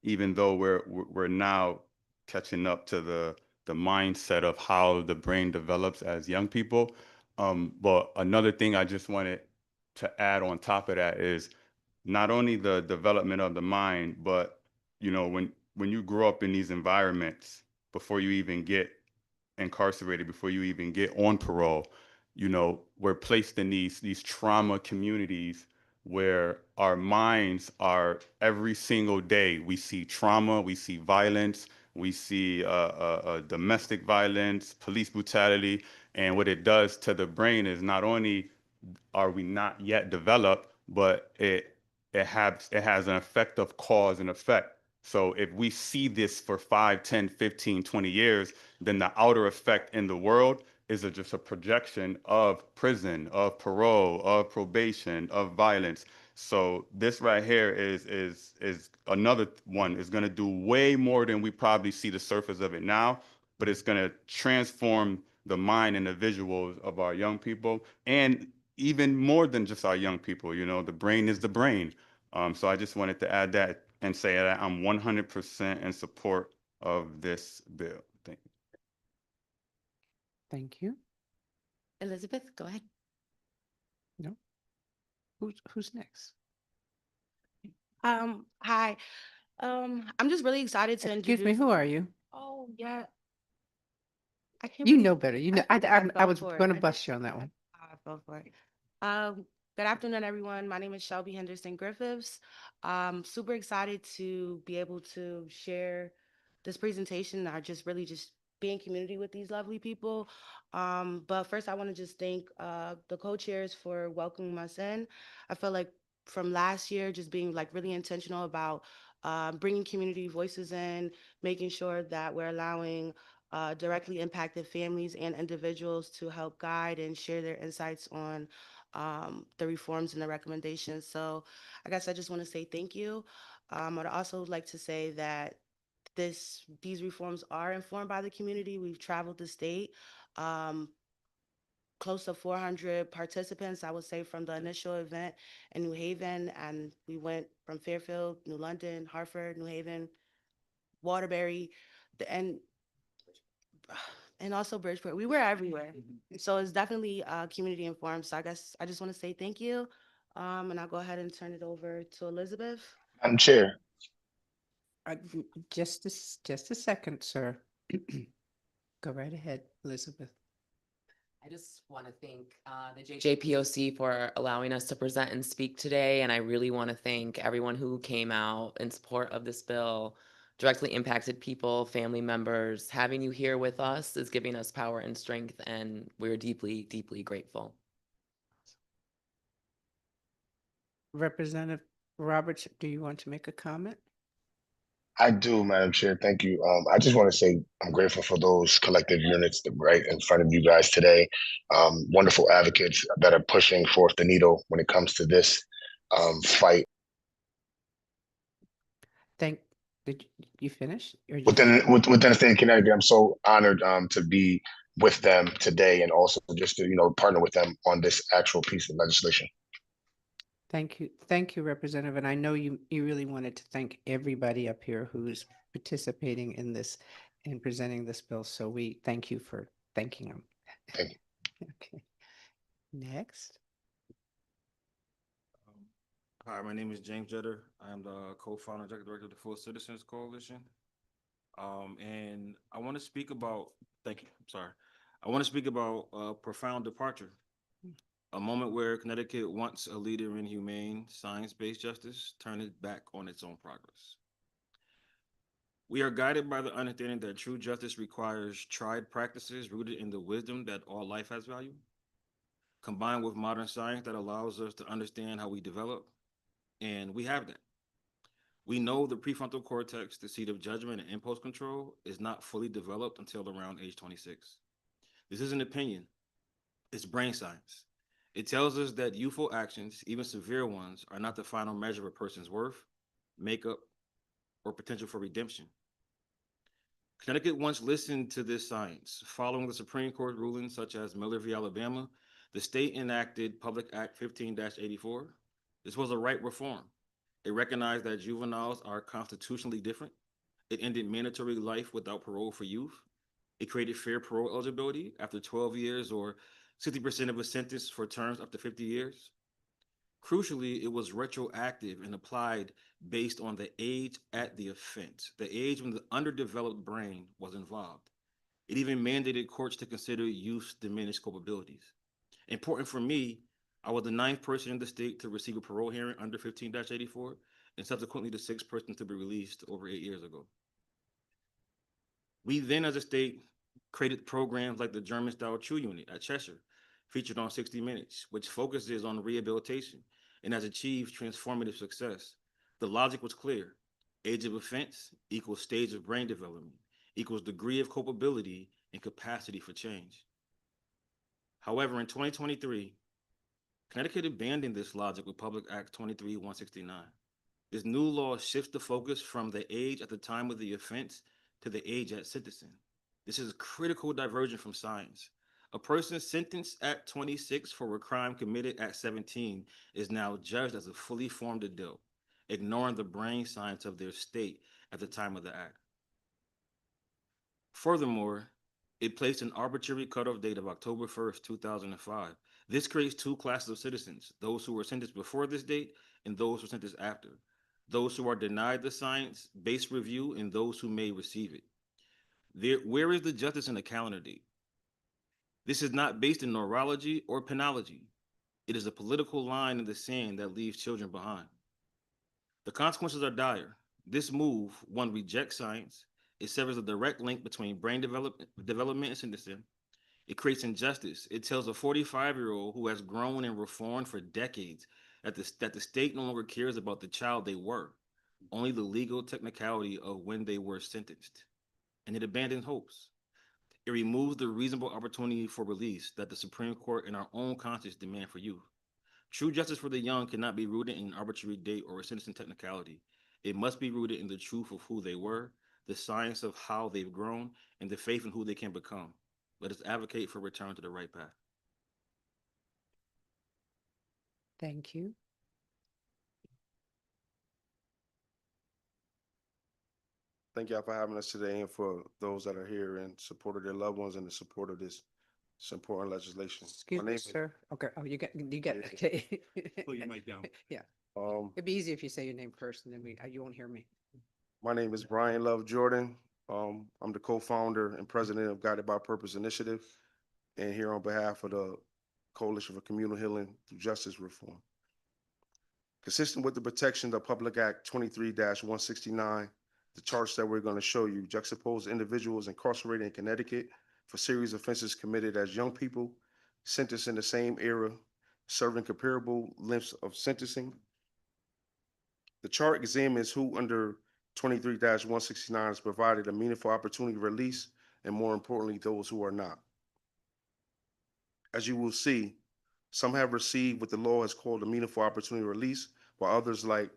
even though we're now catching up to the mindset of how the brain develops as young people, but another thing I just wanted to add on top of that is not only the development of the mind, but you know, when you grow up in these environments before you even get incarcerated, before you even get on parole, you know, we're placed in these trauma communities where our minds are every single day. We see trauma, we see violence, we see domestic violence, police brutality, and what it does to the brain is not only are we not yet developed, but it has an effect of cause and effect. So if we see this for 5, 10, 15, 20 years, then the outer effect in the world is just a projection of prison, of parole, of probation, of violence. So this right here is another one. Is going to do way more than we probably see the surface of it now, but it's going to transform the mind and the visuals of our young people, and even more than just our young people. You know, the brain is the brain. So I just wanted to add that and say that I'm 100% in support of this bill. Thank you. Thank you. Elizabeth, go ahead. No. Who's next? Hi. I'm just really excited to Excuse me, introduce. who are you? Oh, yeah. I can't You believe know better. You know, I fell was for it. going to I bust you on that one. fell for it. Good afternoon, everyone. My name is Shelby Henderson Griffiths. Super excited to be able to share this presentation. I just really just be in community with these lovely people. But first, I want to just thank the co-chairs for welcoming us in. I feel like from last year, just being like really intentional about bringing community voices in, making sure that we're allowing directly impacted families and individuals to help guide and share their insights on the reforms and the recommendations. So I guess I just want to say thank you. I'd also like to say that these reforms are informed by the community. We've traveled the state. Close to 400 participants, I would say, from the initial event in New Haven, and we went from Fairfield, New London, Hartford, New Haven, Waterbury, and also Bridgeport. We were everywhere. So it's definitely community informed. So I guess I just want to say thank you. And I'll go ahead and turn it over to Elizabeth. Madam Chair. Just a second, sir. Go right ahead, Elizabeth. I just want to thank the JJPOC for allowing us to present and speak today. And I really want to thank everyone who came out in support of this bill. Directly impacted people, family members. Having you here with us is giving us power and strength, and we're deeply, deeply grateful. Representative Roberts, do you want to make a comment? I do, Madam Chair. Thank you. I just want to say I'm grateful for those collective units that right in front of you guys today. Wonderful advocates that are pushing forth the needle when it comes to this fight. Did you finish? Within the state of Connecticut, I'm so honored to be with them today, and also just to partner with them on this actual piece of legislation. Thank you, Representative. And I know you really wanted to thank everybody up here who's participating in this and presenting this bill. So we thank you for thanking them. Thank you. Okay. Next. Hi, my name is James Jetter. I am the co-founder and executive director of the Full Citizens Coalition. And I want to speak about, thank you, I'm sorry. I want to speak about a profound departure, a moment where Connecticut, once a leader in humane, science-based justice, turned its back on its own progress. We are guided by the understanding that true justice requires tried practices rooted in the wisdom that all life has value, combined with modern science that allows us to understand how we develop, and we have that. We know the prefrontal cortex, the seat of judgment and impulse control, is not fully developed until around age 26. This is an opinion. It's brain science. It tells us that youthful actions, even severe ones, are not the final measure of a person's worth, makeup, or potential for redemption. Connecticut once listened to this science. Following the Supreme Court rulings such as Miller v. Alabama, the state enacted Public Act 15-84. This was a right reform. It recognized that juveniles are constitutionally different. It ended mandatory life without parole for youth. It created fair parole eligibility after 12 years or 60% of a sentence for terms up to 50 years. Crucially, it was retroactive and applied based on the age at the offense, the age when the underdeveloped brain was involved. It even mandated courts to consider youth's diminished culpabilities. Important for me, I was the 9th person in the state to receive a parole hearing under 15-84, and subsequently the 6th person to be released over 8 years ago. We then, as a state, created programs like the German-style True Unit at Cheshire, featured on 60 Minutes, which focuses on rehabilitation and has achieved transformative success. The logic was clear. Age of offense equals stage of brain development, equals degree of culpability and capacity for change. However, in 2023, Connecticut abandoned this logic with Public Act 23-169. This new law shifts the focus from the age at the time of the offense to the age at sentencing. This is a critical diversion from science. A person sentenced at 26 for a crime committed at 17 is now judged as a fully formed adult, ignoring the brain science of their state at the time of the act. Furthermore, it placed an arbitrary cutoff date of October 1st, 2005. This creates two classes of citizens, those who were sentenced before this date and those who were sentenced after, those who are denied the science-based review and those who may receive it. Where is the justice in the calendar date? This is not based in neurology or penology. It is a political line in the sand that leaves children behind. The consequences are dire. This move, one, rejects science. It severs a direct link between brain development and sentencing. It creates injustice. It tells a 45-year-old who has grown and reformed for decades that the state no longer cares about the child they were, only the legal technicality of when they were sentenced. And it abandons hopes. It removes the reasonable opportunity for release that the Supreme Court and our own conscience demand for youth. True justice for the young cannot be rooted in an arbitrary date or a sentencing technicality. It must be rooted in the truth of who they were, the science of how they've grown, and the faith in who they can become. Let us advocate for return to the right path. Thank you. Thank y'all for having us today and for those that are here in support of their loved ones and in support of this important legislation. Excuse me, sir. Okay. Oh, you got, okay. Pull your mic down. Yeah. It'd be easy if you say your name first and then you won't hear me. My name is Brian Love Jordan. I'm the co-founder and president of Guided by Purpose Initiative, and here on behalf of the Coalition for Communal Healing Through Justice Reform. Consistent with the protection of Public Act 23-169, the charts that we're going to show you juxtapose individuals incarcerated in Connecticut for serious offenses committed as young people, sentenced in the same era, serving comparable lengths of sentencing. The chart examines who under 23-169 is provided a meaningful opportunity to release, and more importantly, those who are not. As you will see, some have received what the law has called a meaningful opportunity to release, while others, like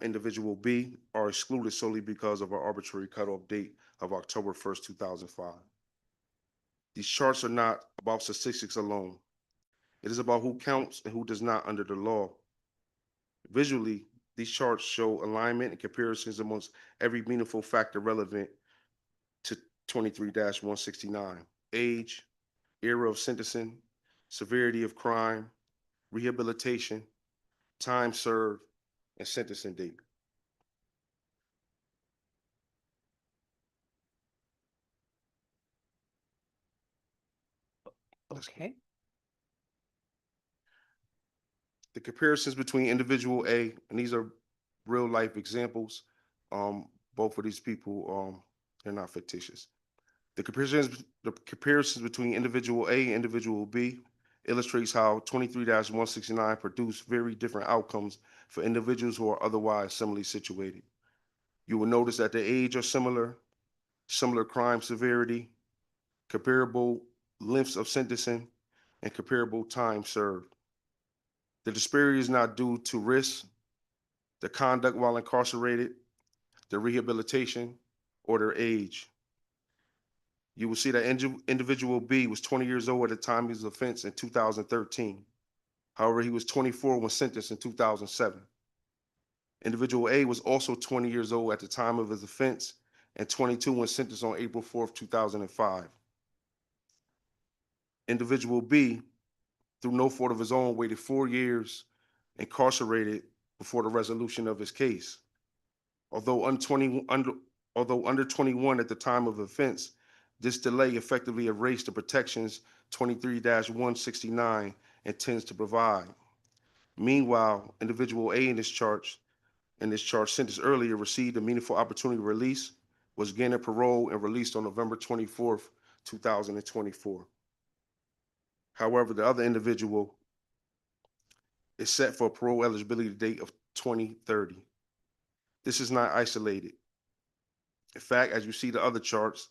individual B, are excluded solely because of our arbitrary cutoff date of October 1st, 2005. These charts are not about statistics alone. It is about who counts and who does not under the law. Visually, these charts show alignment and comparisons amongst every meaningful factor relevant to 23-169: age, era of sentencing, severity of crime, rehabilitation, time served, and sentencing date. Okay. The comparisons between individual A, and these are real life examples. Both of these people, they're not fictitious. The comparisons between individual A and individual B illustrates how 23-169 produced very different outcomes for individuals who are otherwise similarly situated. You will notice that the age are similar, similar crime severity, comparable lengths of sentencing, and comparable time served. The disparity is not due to risk, the conduct while incarcerated, their rehabilitation, or their age. You will see that individual B was 20 years old at the time of his offense in 2013. However, he was 24 when sentenced in 2007. Individual A was also 20 years old at the time of his offense and 22 when sentenced on April 4th, 2005. Individual B, through no fault of his own, waited 4 years incarcerated before the resolution of his case. Although under 21 at the time of offense, this delay effectively erased the protections 23-169 intends to provide. Meanwhile, individual A in this charge sentenced earlier received a meaningful opportunity to release, was granted parole and released on November 24th, 2024. However, the other individual is set for a parole eligibility date of 2030. This is not isolated. In fact, as you see the other charts,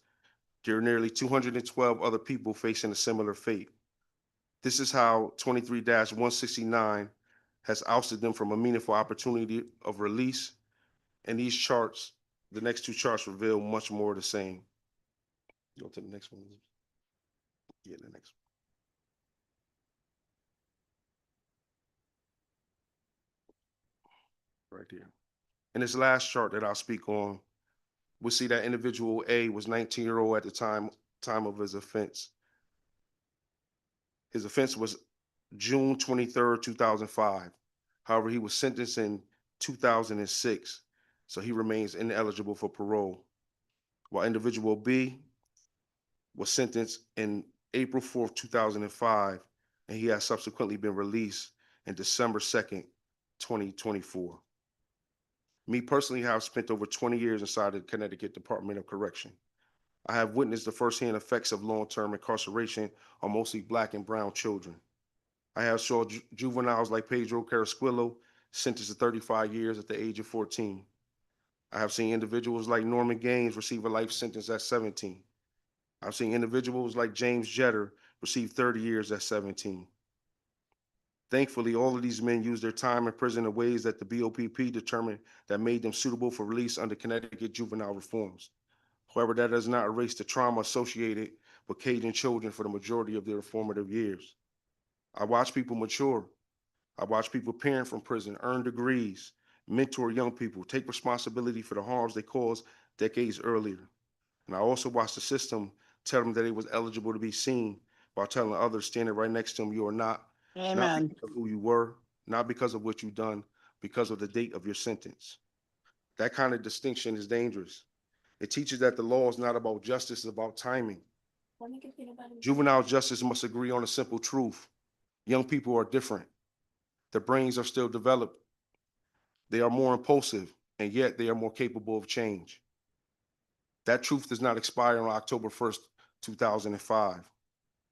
there are nearly 212 other people facing a similar fate. This is how 23-169 has ousted them from a meaningful opportunity of release. And these charts, the next two charts reveal much more of the same. Go to the next one. Yeah, the next one. Right there. In this last chart that I'll speak on, we'll see that individual A was 19-year-old at the time of his offense. His offense was June 23rd, 2005. However, he was sentenced in 2006, so he remains ineligible for parole. While individual B was sentenced in April 4th, 2005, and he has subsequently been released in December 2nd, 2024. Me personally, I have spent over 20 years inside the Connecticut Department of Correction. I have witnessed the firsthand effects of long-term incarceration on mostly Black and brown children. I have saw juveniles like Pedro Carrasquillo sentenced to 35 years at the age of 14. I have seen individuals like Norman Gaines receive a life sentence at 17. I've seen individuals like James Jetter receive 30 years at 17. Thankfully, all of these men used their time in prison in ways that the BOPP determined that made them suitable for release under Connecticut juvenile reforms. However, that does not erase the trauma associated with caging children for the majority of their formative years. I watch people mature. I watch people parent from prison, earn degrees, mentor young people, take responsibility for the harms they caused decades earlier. And I also watch the system tell them that it was eligible to be seen while telling others standing right next to them, you are not. Not Amen. because of who you were, not because of what you've done, because of the date of your sentence. That kind of distinction is dangerous. It teaches that the law is not about justice, it's about timing. Juvenile justice must agree on a simple truth. Young people are different. Their brains are still developed. They are more impulsive, and yet they are more capable of change. That truth does not expire on October 1st, 2005.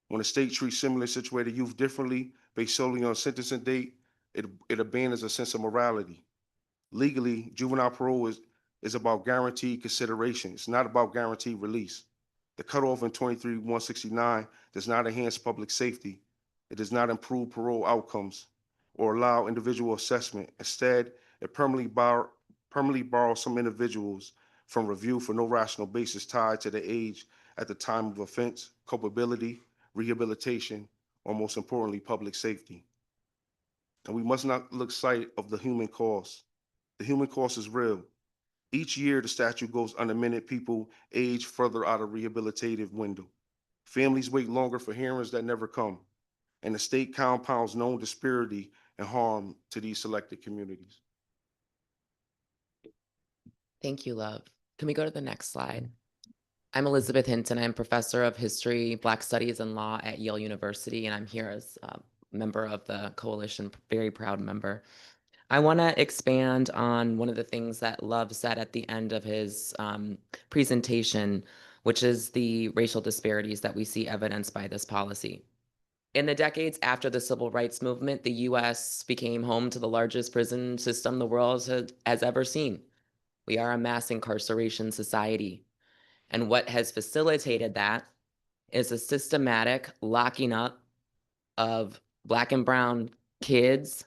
When a state treats similarly situated youth differently based solely on sentencing date, it abandons a sense of morality. Legally, juvenile parole is about guaranteed consideration. It's not about guaranteed release. The cutoff in 23-169 does not enhance public safety. It does not improve parole outcomes or allow individual assessment. Instead, it permanently bars some individuals from review for no rational basis tied to the age at the time of offense, culpability, rehabilitation, or most importantly, public safety. And we must not lose sight of the human cost. The human cost is real. Each year, the statute goes unamended, people age further out of rehabilitative window. Families wait longer for hearings that never come, and the state compounds known disparity and harm to these selected communities. Thank you, Love. Can we go to the next slide? I'm Elizabeth Hinton. I'm professor of history, Black studies, and law at Yale University, and I'm here as a member of the coalition, very proud member. I want to expand on one of the things that Love said at the end of his presentation, which is the racial disparities that we see evidenced by this policy. In the decades after the civil rights movement, the US became home to the largest prison system the world has ever seen. We are a mass incarceration society. And what has facilitated that is a systematic locking up of Black and brown kids,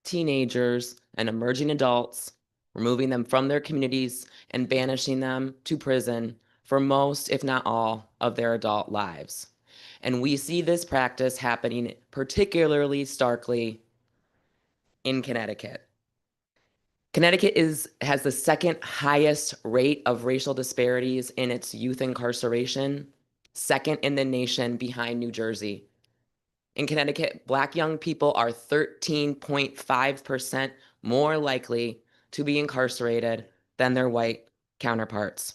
teenagers, and emerging adults, removing them from their communities and banishing them to prison for most, if not all, of their adult lives. And we see this practice happening particularly starkly in Connecticut. Connecticut has the second highest rate of racial disparities in its youth incarceration, second in the nation behind New Jersey. In Connecticut, Black young people are 13.5% more likely to be incarcerated than their white counterparts.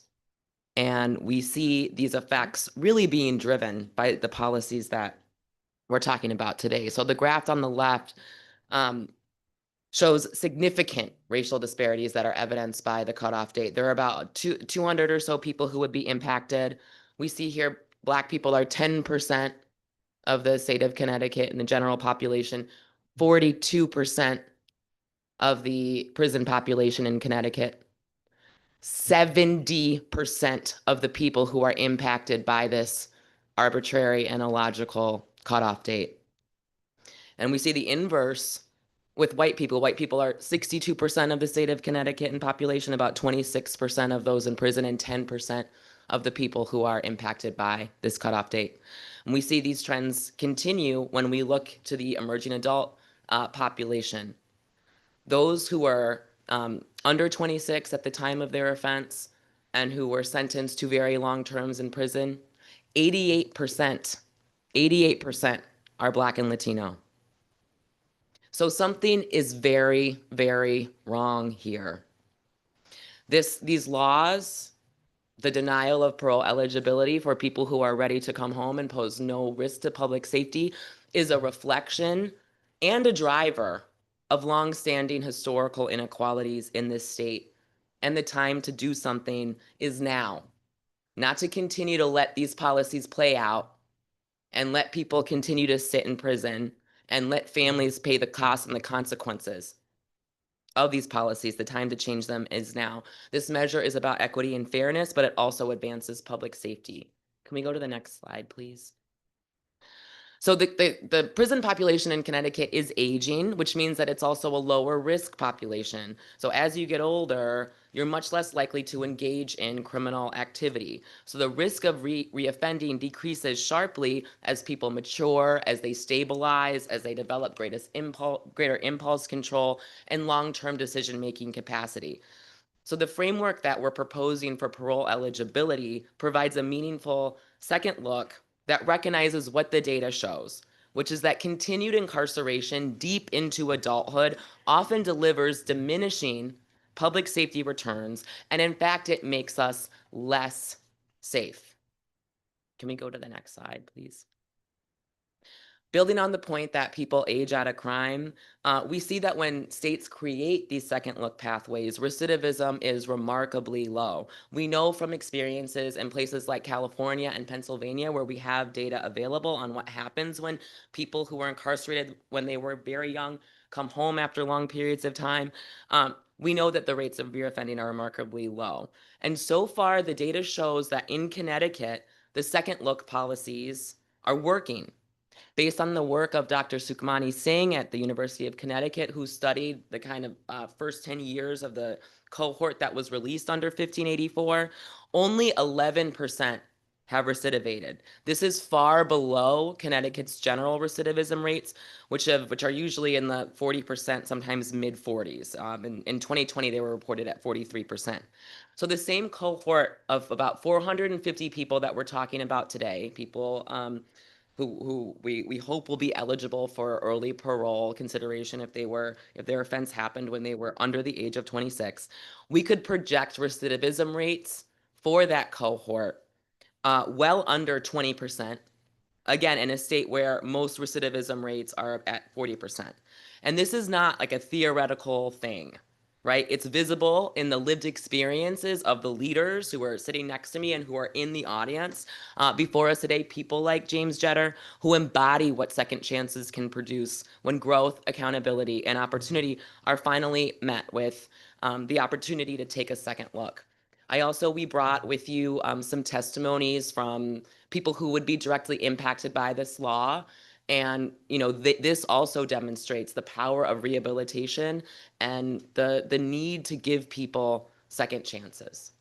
And we see these effects really being driven by the policies that we're talking about today. So the graph on the left shows significant racial disparities that are evidenced by the cutoff date. There are about 200 or so people who would be impacted. We see here Black people are 10% of the state of Connecticut in the general population, 42% of the prison population in Connecticut, 70% of the people who are impacted by this arbitrary and illogical cutoff date. And we see the inverse with white people. White people are 62% of the state of Connecticut in population, about 26% of those in prison, and 10% of the people who are impacted by this cutoff date. And we see these trends continue when we look to the emerging adult population. Those who are under 26 at the time of their offense and who were sentenced to very long terms in prison, 88% are Black and Latino. So something is very, very wrong here. These laws, the denial of parole eligibility for people who are ready to come home and pose no risk to public safety, is a reflection and a driver of longstanding historical inequalities in this state. And the time to do something is now, not to continue to let these policies play out and let people continue to sit in prison and let families pay the cost and the consequences of these policies. The time to change them is now. This measure is about equity and fairness, but it also advances public safety. Can we go to the next slide, please? So the prison population in Connecticut is aging, which means that it's also a lower risk population. So as you get older, you're much less likely to engage in criminal activity. So the risk of reoffending decreases sharply as people mature, as they stabilize, as they develop greater impulse control and long-term decision-making capacity. So the framework that we're proposing for parole eligibility provides a meaningful second look that recognizes what the data shows, which is that continued incarceration deep into adulthood often delivers diminishing public safety returns, and in fact, it makes us less safe. Can we go to the next slide, please? Building on the point that people age out of crime, we see that when states create these second look pathways, recidivism is remarkably low. We know from experiences in places like California and Pennsylvania, where we have data available on what happens when people who were incarcerated when they were very young come home after long periods of time. We know that the rates of reoffending are remarkably low. And so far, the data shows that in Connecticut, the second look policies are working. Based on the work of Dr. Sukhmani Singh at the University of Connecticut, who studied the kind of first 10 years of the cohort that was released under 1584, only 11% have recidivated. This is far below Connecticut's general recidivism rates, which are usually in the 40%, sometimes mid-40s. In 2020, they were reported at 43%. So the same cohort of about 450 people that we're talking about today, people who we hope will be eligible for early parole consideration if their offense happened when they were under the age of 26, we could project recidivism rates for that cohort well under 20%. Again, in a state where most recidivism rates are at 40%. And this is not like a theoretical thing. right? It's visible in the lived experiences of the leaders who are sitting next to me and who are in the audience before us today, people like James Jetter, who embody what second chances can produce when growth, accountability, and opportunity are finally met with the opportunity to take a second look. We brought with you some testimonies from people who would be directly impacted by this law. And this also demonstrates the power of rehabilitation and the need to give people second chances.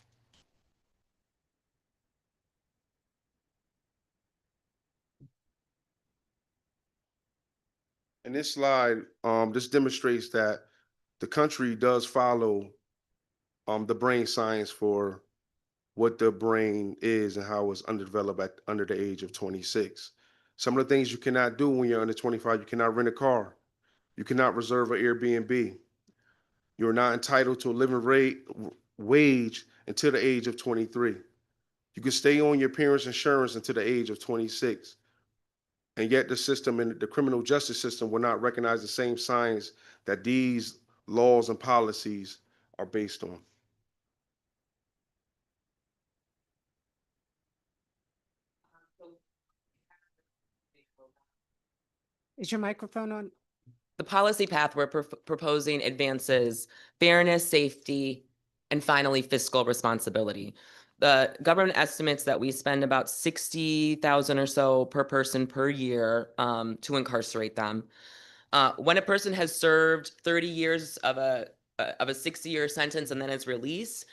In this slide, this demonstrates that the country does follow the brain science for what the brain is and how it's underdeveloped under the age of 26. Some of the things you cannot do when you're under 25, you cannot rent a car. You cannot reserve an Airbnb. You're not entitled to a living wage until the age of 23. You can stay on your parents' insurance until the age of 26. And yet the system and the criminal justice system will not recognize the same science that these laws and policies are based on. Is your microphone on? The policy path we're proposing advances fairness, safety, and finally fiscal responsibility. The government estimates that we spend about $60,000 or so per person per year to incarcerate them. When a person has served 30 years of a 60-year sentence and then is released,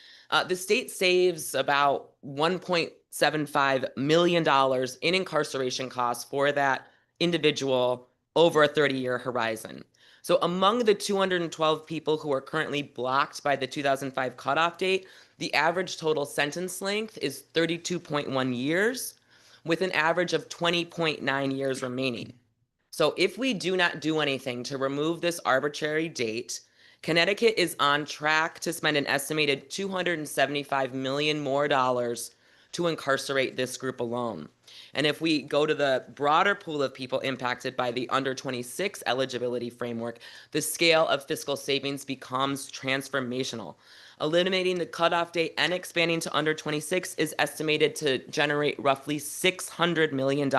the state saves about $1.75 million in incarceration costs for that individual over a 30-year horizon. So among the 212 people who are currently blocked by the 2005 cutoff date, the average total sentence length is 32.1 years, with an average of 20.9 years remaining. So if we do not do anything to remove this arbitrary date, Connecticut is on track to spend an estimated $275 million more to incarcerate this group alone. And if we go to the broader pool of people impacted by the under 26 eligibility framework, the scale of fiscal savings becomes transformational. Eliminating the cutoff date and expanding to under 26 is estimated to generate roughly $600 million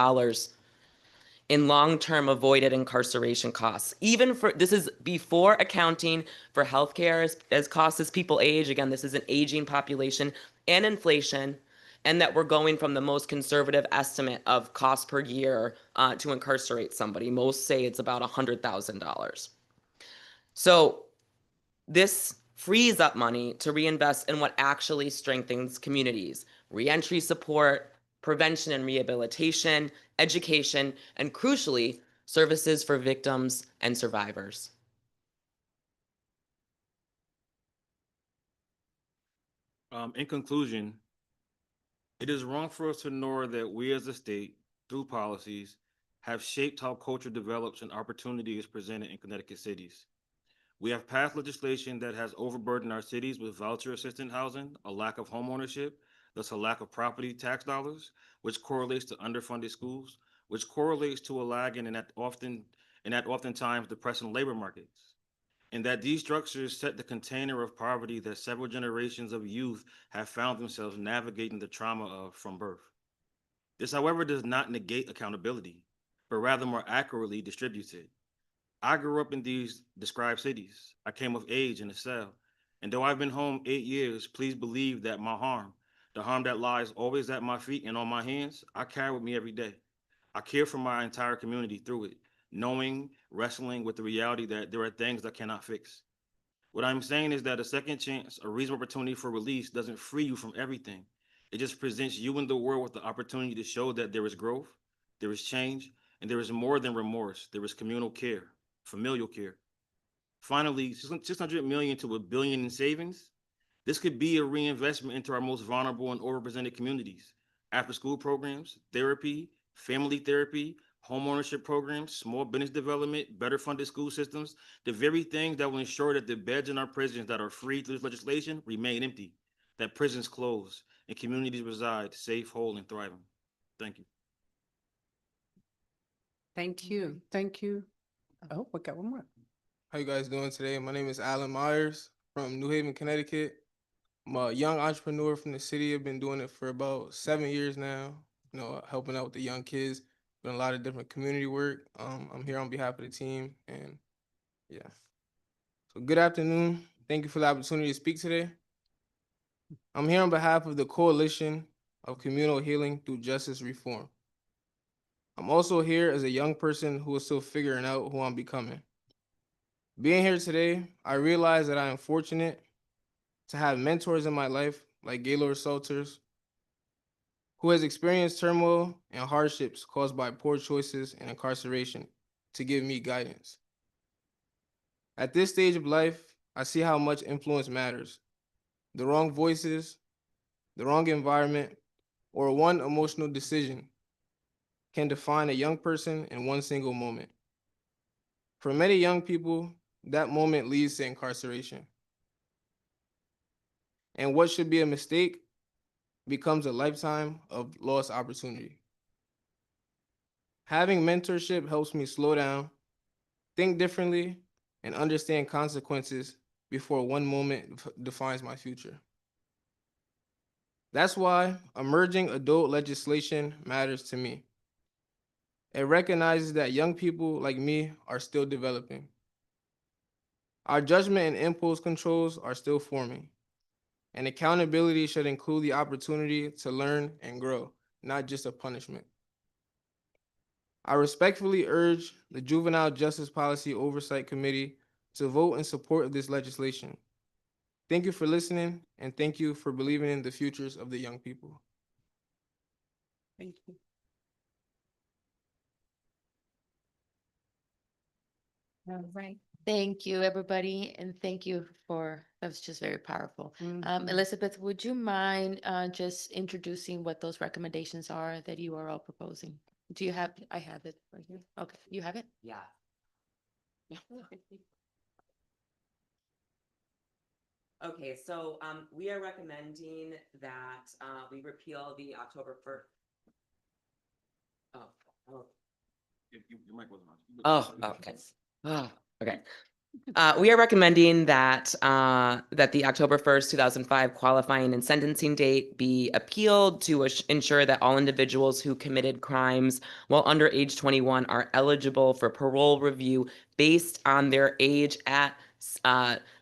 in long-term avoided incarceration costs. This is before accounting for healthcare as costs as people age. Again, this is an aging population and inflation, and that we're going from the most conservative estimate of cost per year to incarcerate somebody. Most say it's about $100,000. So this frees up money to reinvest in what actually strengthens communities: reentry support, prevention and rehabilitation, education, and crucially, services for victims and survivors. In conclusion, it is wrong for us to ignore that we as a state, through policies, have shaped how culture develops and opportunity is presented in Connecticut cities. We have passed legislation that has overburdened our cities with voucher assistant housing, a lack of home ownership, thus a lack of property tax dollars, which correlates to underfunded schools, which correlates to a lag in that oftentimes depressing labor markets. And that these structures set the container of poverty that several generations of youth have found themselves navigating the trauma of from birth. This, however, does not negate accountability, but rather more accurately distributes it. I grew up in these described cities. I came of age in a cell. And though I've been home 8 years, please believe that the harm that lies always at my feet and on my hands, I carry with me every day. I care for my entire community through it, wrestling with the reality that there are things I cannot fix. What I'm saying is that a second chance, a reasonable opportunity for release doesn't free you from everything. It just presents you and the world with the opportunity to show that there is growth, there is change, and there is more than remorse. There is communal care, familial care. Finally, 600 million to $1 billion in savings. This could be a reinvestment into our most vulnerable and overrepresented communities. After school programs, therapy, family therapy, homeownership programs, small business development, better funded school systems, the very things that will ensure that the beds in our prisons that are free through this legislation remain empty, that prisons close, and communities reside safe, whole, and thriving. Thank you. Thank you. Thank you. Oh, we got one more. How you guys doing today? My name is Alan Myers from New Haven, Connecticut. I'm a young entrepreneur from the city. I've been doing it for about 7 years now, helping out with the young kids, doing a lot of different community work. I'm here on behalf of the team, and yeah. So good afternoon. Thank you for the opportunity to speak today. I'm here on behalf of the Coalition of Communal Healing Through Justice Reform. I'm also here as a young person who is still figuring out who I'm becoming. Being here today, I realize that I am fortunate to have mentors in my life like Gaylord Salters, who has experienced turmoil and hardships caused by poor choices and incarceration, to give me guidance. At this stage of life, I see how much influence matters. The wrong voices, the wrong environment, or one emotional decision can define a young person in one single moment. For many young people, that moment leads to incarceration. And what should be a mistake becomes a lifetime of lost opportunity. Having mentorship helps me slow down, think differently, and understand consequences before one moment defines my future. That's why emerging adult legislation matters to me. It recognizes that young people like me are still developing. Our judgment and impulse controls are still forming. And accountability should include the opportunity to learn and grow, not just a punishment. I respectfully urge the Juvenile Justice Policy Oversight Committee to vote in support of this legislation. Thank you for listening, and thank you for believing in the futures of the young people. Thank you. All right. Thank you, everybody, and thank you that was just very powerful. Elizabeth, would you mind just introducing what those recommendations are that you are all proposing? Do you have, I have it right here. Okay, you have it? Yeah. Okay, so we are recommending that we repeal the October 1st. Oh. Your mic wasn't on. Oh, okay. Oh, okay. We are recommending that that the October 1st, 2005 qualifying and sentencing date be appealed to ensure that all individuals who committed crimes while under age 21 are eligible for parole review based on their age at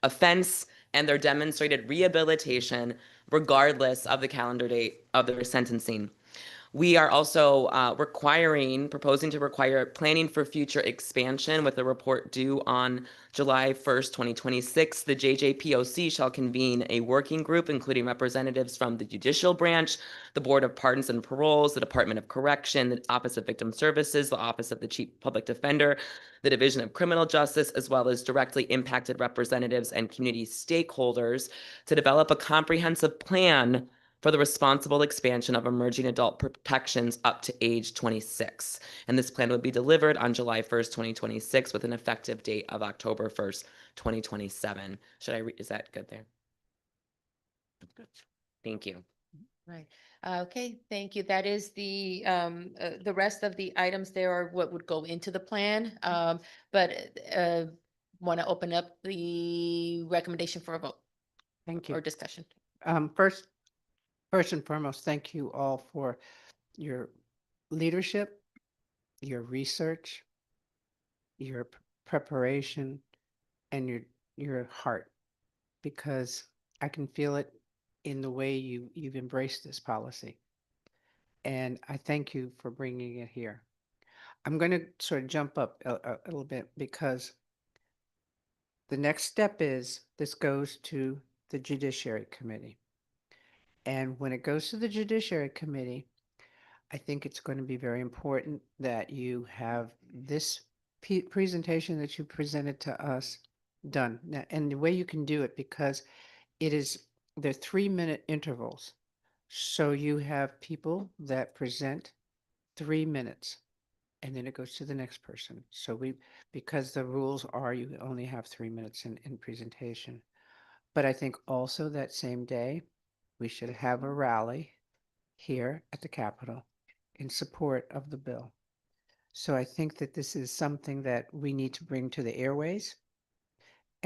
offense and their demonstrated rehabilitation, regardless of the calendar date of their sentencing. We are also proposing to require planning for future expansion with a report due on July 1st, 2026. The JJPOC shall convene a working group, including representatives from the judicial branch, the Board of Pardons and Paroles, the Department of Correction, the Office of Victim Services, the Office of the Chief Public Defender, the Division of Criminal Justice, as well as directly impacted representatives and community stakeholders to develop a comprehensive plan for the responsible expansion of emerging adult protections up to age 26. And this plan would be delivered on July 1st, 2026 with an effective date of October 1st, 2027. Is that good there? Thank you. Right. Okay, thank you. That is the rest of the items there are what would go into the plan. But want to open up the recommendation for a vote. Thank you. Or discussion. First and foremost, thank you all for your leadership, your research, your preparation, and your heart, because I can feel it in the way you've embraced this policy. And I thank you for bringing it here. I'm going to sort of jump up a little bit because the next step is this goes to the Judiciary Committee. And when it goes to the Judiciary Committee, I think it's going to be very important that you have this presentation that you presented to us done. Now, and the way you can do it, because they're 3-minute intervals. So you have people that present 3 minutes and then it goes to the next person. So because the rules are you only have 3 minutes in presentation. But I think also that same day, we should have a rally here at the Capitol in support of the bill. So I think that this is something that we need to bring to the airways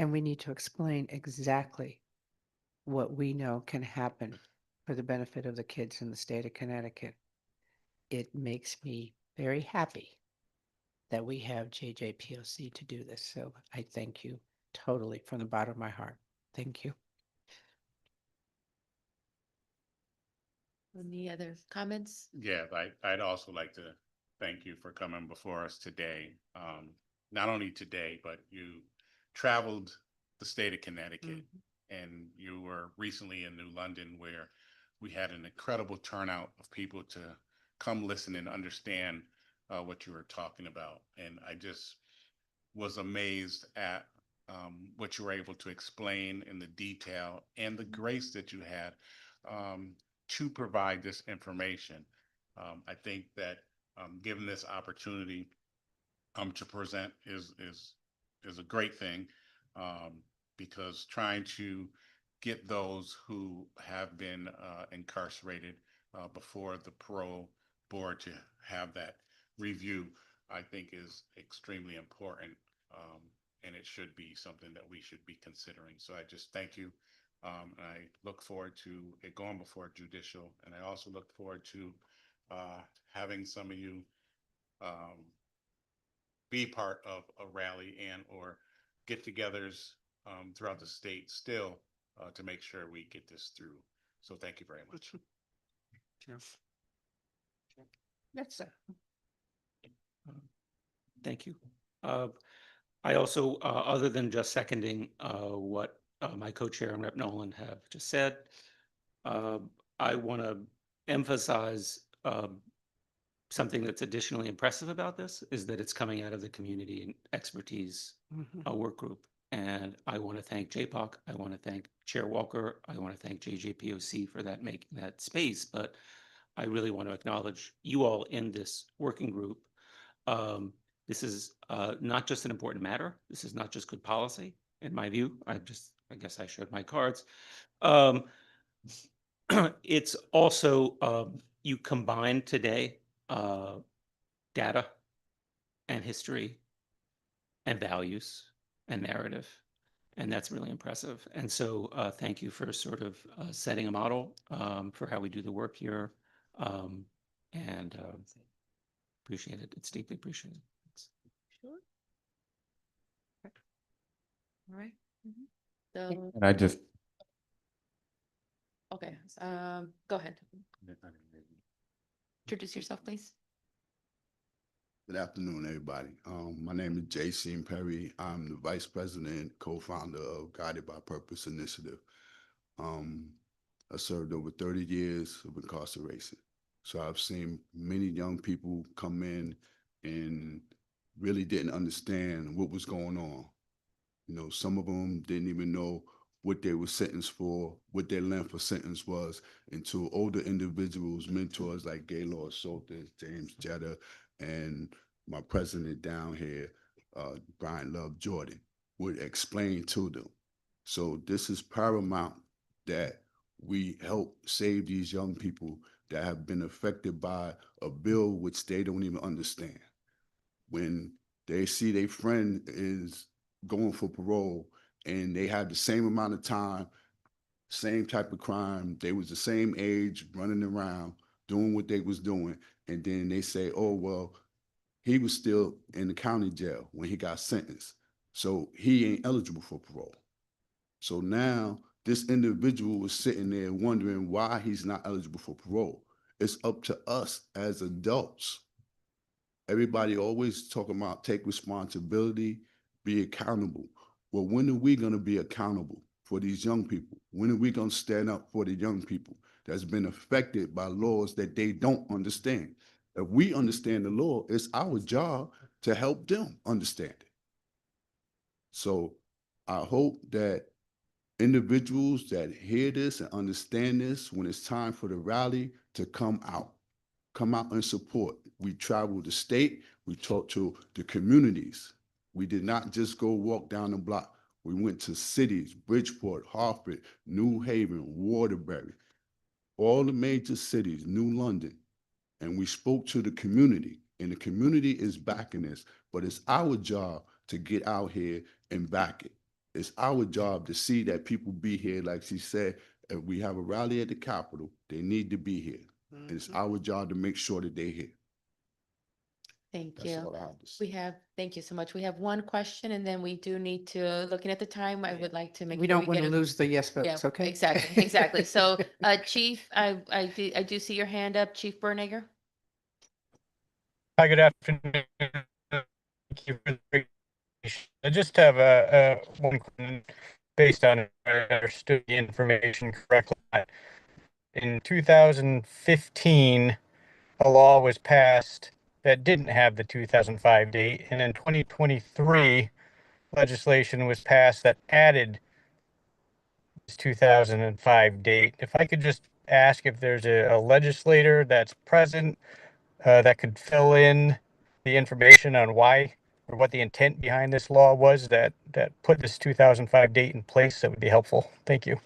And we need to explain exactly what we know can happen for the benefit of the kids in the state of Connecticut. It makes me very happy that we have JJPOC to do this. So I thank you totally from the bottom of my heart. Thank you. Any other comments? Yeah, I'd also like to thank you for coming before us today. Not only today, but you traveled the state of Connecticut, and you were recently in New London, where we had an incredible turnout of people to come listen and understand what you were talking about. And I just was amazed at what you were able to explain in the detail and the grace that you had to provide this information. I think that given this opportunity to present is a great thing, because trying to get those who have been incarcerated before the parole board to have that review, I think is extremely important. And it should be something that we should be considering. So I just thank you. And I look forward to it going before judicial. And I also look forward to having some of you be part of a rally and or get-togethers throughout the state still to make sure we get this through. So thank you very much. That's it. Thank you. I also, other than just seconding what my co-chair and Rep. Nolan have just said, I want to emphasize something that's additionally impressive about this is that it's coming out of the community and expertise work group. And I want to thank JPOC. I want to thank Chair Walker. I want to thank JJPOC for that, making that space. But I really want to acknowledge you all in this working group. This is not just an important matter. This is not just good policy, in my view. I guess I showed my cards. It's also, you combine today data and history and values and narrative, and that's really impressive. And so thank you for sort of setting a model for how we do the work here, and appreciate it. It's deeply appreciated. Sure. All right. So, And I just, okay, go ahead. Introduce yourself, please. Good afternoon, everybody. My name is J.C. Perry. I'm the Vice President, co-founder of Guided by Purpose Initiative. I served over 30 years of incarceration. So I've seen many young people come in and really didn't understand what was going on. You know, some of them didn't even know what they were sentenced for, what their length of sentence was, until older individuals, mentors like Gaylord Salters, James Jetta, and my president down here, Brian Love Jordan, would explain to them. So this is paramount that we help save these young people that have been affected by a bill which they don't even understand. When they see their friend is going for parole and they have the same amount of time, same type of crime, they was the same age, running around, doing what they was doing, and then they say, oh, well, he was still in the county jail when he got sentenced, so he ain't eligible for parole. So now this individual is sitting there wondering why he's not eligible for parole. It's up to us as adults. Everybody always talking about take responsibility, be accountable. Well, when are we going to be accountable for these young people? When are we going to stand up for the young people that's been affected by laws that they don't understand? If we understand the law, it's our job to help them understand it. So I hope that individuals that hear this and understand this, when it's time for the rally, to come out and support. We traveled the state, we talked to the communities. We did not just go walk down the block. We went to cities, Bridgeport, Hartford, New Haven, Waterbury, all the major cities, New London. And we spoke to the community, and the community is backing this, but it's our job to get out here and back it. It's our job to see that people be here, like she said. If we have a rally at the Capitol, they need to be here. And it's our job to make sure that they're here. Thank That's you. all I have to say. Thank you so much. We have one question and then we do need to, looking at the time, I would like to make. We sure don't want to get a- lose the yes Yeah, votes, okay? exactly, exactly. So, Chief, I do see your hand up, Chief Bernager. Hi, good afternoon. Thank you for the presentation. I just have one question based on if I understood the information correctly. In 2015, a law was passed that didn't have the 2005 date, and in 2023, legislation was passed that added this 2005 date. If I could just ask if there's a legislator that's present that could fill in the information on why or what the intent behind this law was that put this 2005 date in place, that would be helpful. Thank you.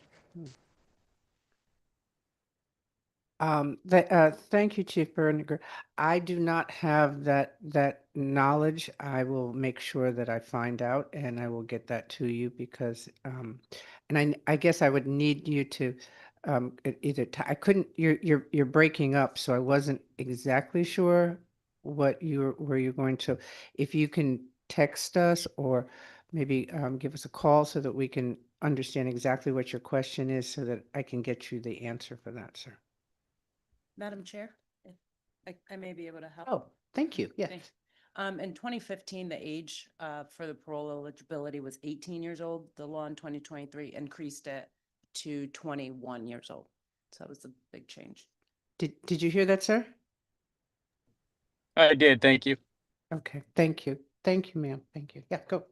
Thank you, Chief Berniger. I do not have that knowledge. I will make sure that I find out and I will get that to you because, and I guess I would need you to, either, I couldn't, you're breaking up, so I wasn't exactly sure where you're going to, if you can text us or maybe, give us a call so that we can understand exactly what your question is so that I can get you the answer for that, sir. Madam Chair, if I may be able to help. Oh, thank you. Yes. Thanks. In 2015, the age for the parole eligibility was 18 years old. The law in 2023 increased it to 21 years old. So that was a big change. Did you hear that, sir? I did. Thank you. Okay, thank you. Thank you, ma'am. Thank you. Yeah, go.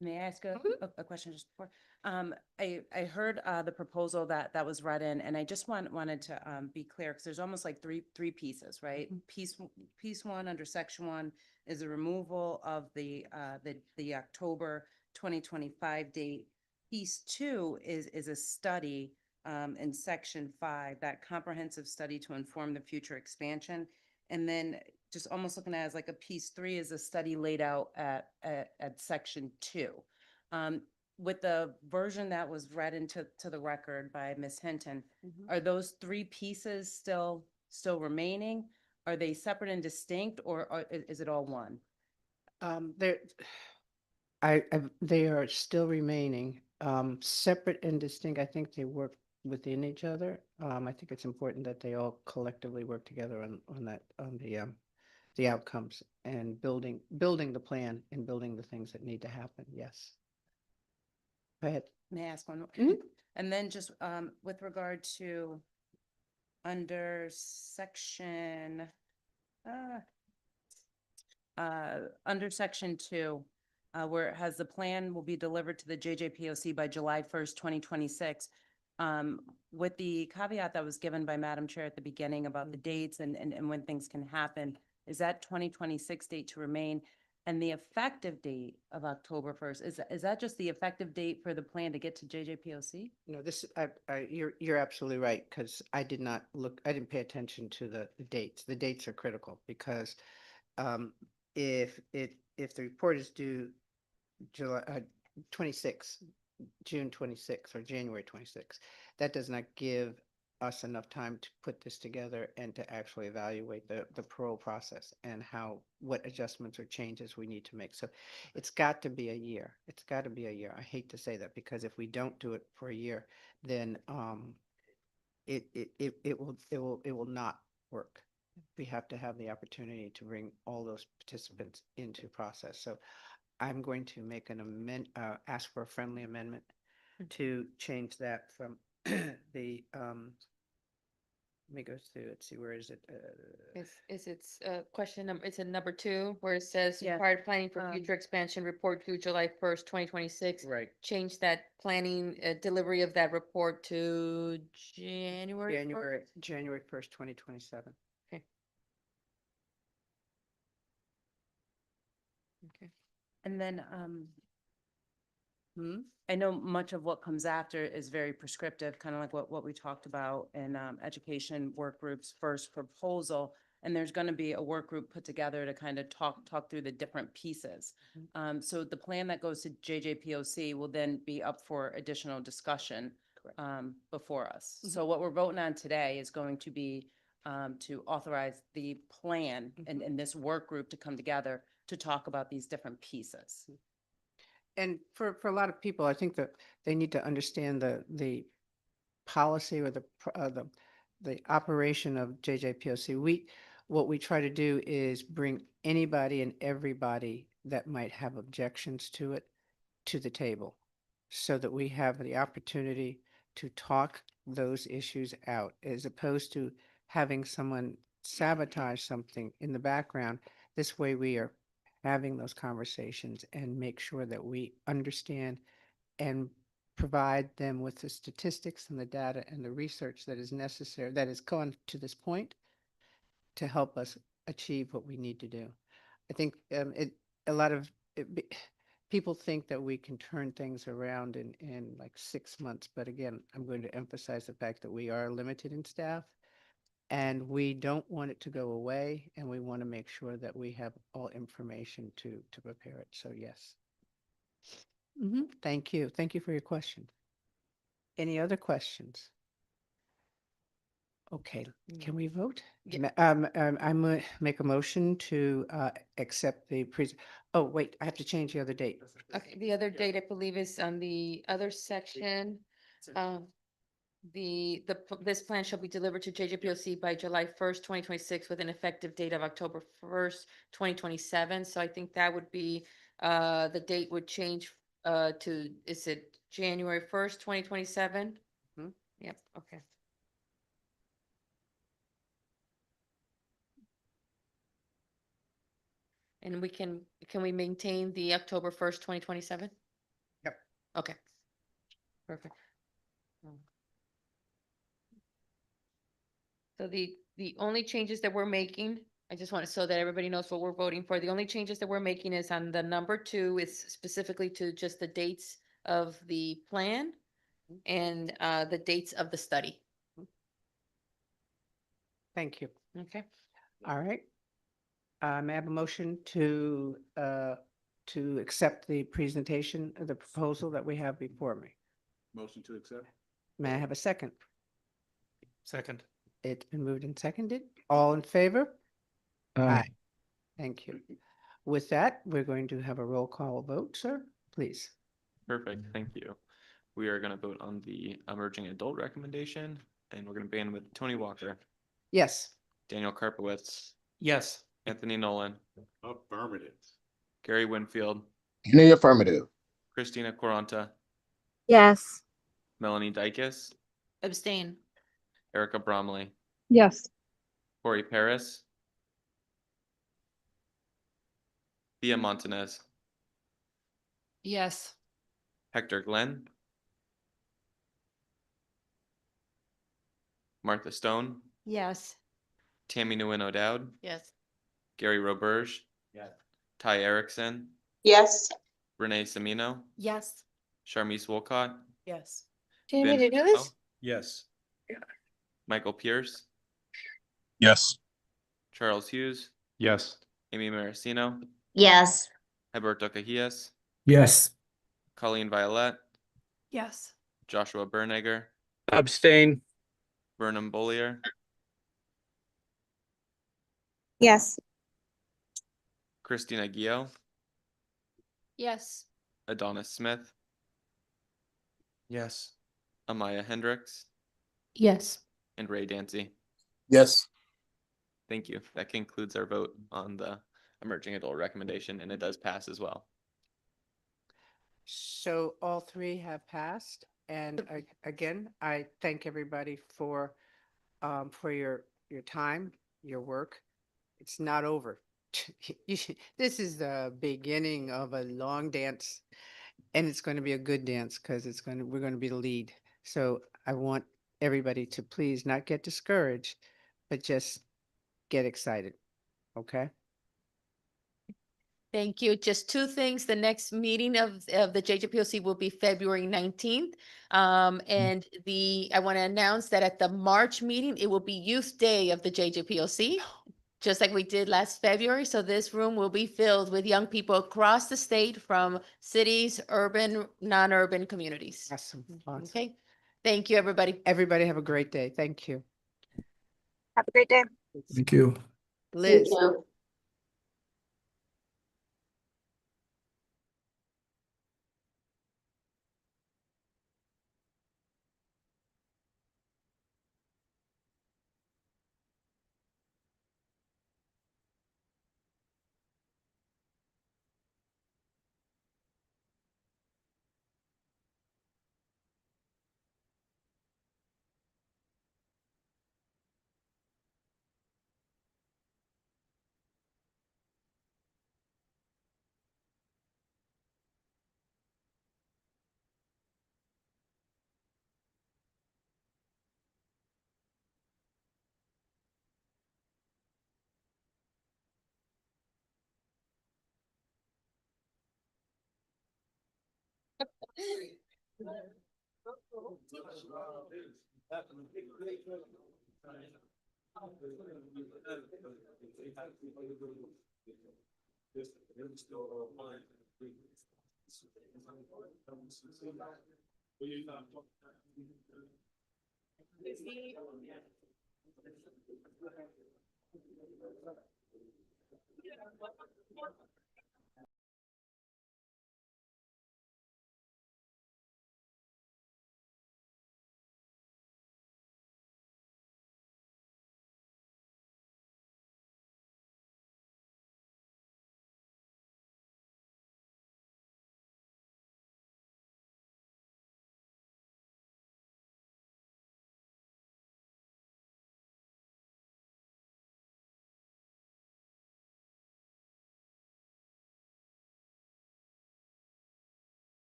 May I ask a question just before? I heard the proposal that was read in, and I just wanted to be clear, because there's almost like three pieces, right? Piece one under section one is the removal of the October 2025 date. Piece two is a study in section 5, that comprehensive study to inform the future expansion. And then just almost looking at it as like a piece 3 is a study laid out at section 2. With the version that was read into the record by Ms. Hinton, are those 3 pieces still remaining? Are they separate and distinct, or is it all one? They are still remaining, separate and distinct. I think they work within each other. I think it's important that they all collectively work together on the outcomes and building the plan and building the things that need to happen. Yes. Go ahead. May I ask one more? And then just with regard to under section 2, where it has the plan will be delivered to the JJPOC by July 1st, 2026. With the caveat that was given by Madam Chair at the beginning about the dates and when things can happen, is that 2026 date to remain? And the effective date of October 1st, is that just the effective date for the plan to get to JJPOC? No, you're absolutely right, because I didn't pay attention to the dates. The dates are critical because if the report is due July 26, June 26 or January 26, that does not give us enough time to put this together and to actually evaluate the parole process and what adjustments or changes we need to make. So it's got to be a year. It's got to be a year. I hate to say that, because if we don't do it for a year, then it will not work. We have to have the opportunity to bring all those participants into process. So I'm going to make ask for a friendly amendment to change that from the, let me go through, let's see, where is it? It's question number, it's in number 2, where it says Yeah. required planning for future expansion report due July 1st, 2026. Right. Change that planning, delivery of that report to January 1st? January 1st, 2027. Okay. Okay. And then I know much of what comes after is very prescriptive, kind of like what we talked about in education work group's first proposal. and there's going to be a work group put together to kind of talk through the different pieces. So the plan that goes to JJPOC will then be up for additional discussion before us. So what we're voting on today is going to be to authorize the plan and this work group to come together to talk about these different pieces. And for a lot of people, I think that they need to understand the policy or the operation of JJPOC. What we try to do is bring anybody and everybody that might have objections to it to the table, so that we have the opportunity to talk those issues out, as opposed to having someone sabotage something in the background. This way we are having those conversations and make sure that we understand and provide them with the statistics and the data and the research that is necessary, that has gone to this point, to help us achieve what we need to do. I think a lot of people think that we can turn things around in like 6 months, but again, I'm going to emphasize the fact that we are limited in staff, and we don't want it to go away, and we want to make sure that we have all information to prepare it. So yes. Thank you. Thank you for your question. Any other questions? Okay, can we vote? Yeah. I'm gonna make a motion to accept the oh, wait, I have to change the other date. Okay, the other date I believe is on the other section. This plan shall be delivered to JJPOC by July 1st, 2026 with an effective date of October 1st, 2027. So I think that would be, the date would change to, is it January 1st, 2027? Yep, okay. And can we maintain the October 1st, 2027? Yep. Okay. Perfect. So the only changes that we're making, I just want to, so that everybody knows what we're voting for. The only changes that we're making is on the number 2 is specifically to just the dates of the plan and the dates of the study. Thank you. Okay. All right. May I have a motion to accept the presentation of the proposal that we have before me? Motion to accept? May I have a second? Second. It's been moved and seconded. All in favor? Aye. Thank you. With that, we're going to have a roll call vote, sir, please. Perfect, thank you. We are gonna vote on the emerging adult recommendation, and we're gonna begin with Tony Walker, Yes. Daniel Karpowitz, Yes. Anthony Nolan, Affirmative. Gary Winfield, In the affirmative. Christina Quaranta, Yes. Melanie Dykes, Abstain. Erica Bromley, Yes. Corey Paris, Thea Montanez, Yes. Hector Glenn, Martha Stone, Yes. Tammy Nguyen O'Dowd, Yes. Gary Roberge, Yes. Ty Erickson, Yes. Renee Semino, Yes. Sharmise Wolcott, Yes. Jamie, Vin did you do this? Fresno, Yes. Michael Pierce, Yes. Charles Hughes, Yes. Amy Maracino, Yes. Alberto Cajias, Yes. Colleen Violet, Yes. Joshua Bernegger, Abstain. Burnham Bollier, Yes. Christina Guillo, Yes. Adonis Smith, Yes. Amaya Hendricks, Yes. and Ray Dancy. Yes. Thank you. That concludes our vote on the emerging adult recommendation, and it does pass as well. So all three have passed, and again, I thank everybody for your time, your work. It's not over. This is the beginning of a long dance, and it's going to be a good dance because we're going to be the lead. So I want everybody to please not get discouraged, but just get excited. Okay? Thank you. Just 2 things. The next meeting of the JJPOC will be February 19th. And I want to announce that at the March meeting, it will be Youth Day of the JJPOC. just like we did last February. So this room will be filled with young people across the state from cities, urban, non-urban communities. Awesome. Awesome. Okay. Thank you, everybody. Everybody have a great day. Thank you. Have a great day. Thank you. Liz.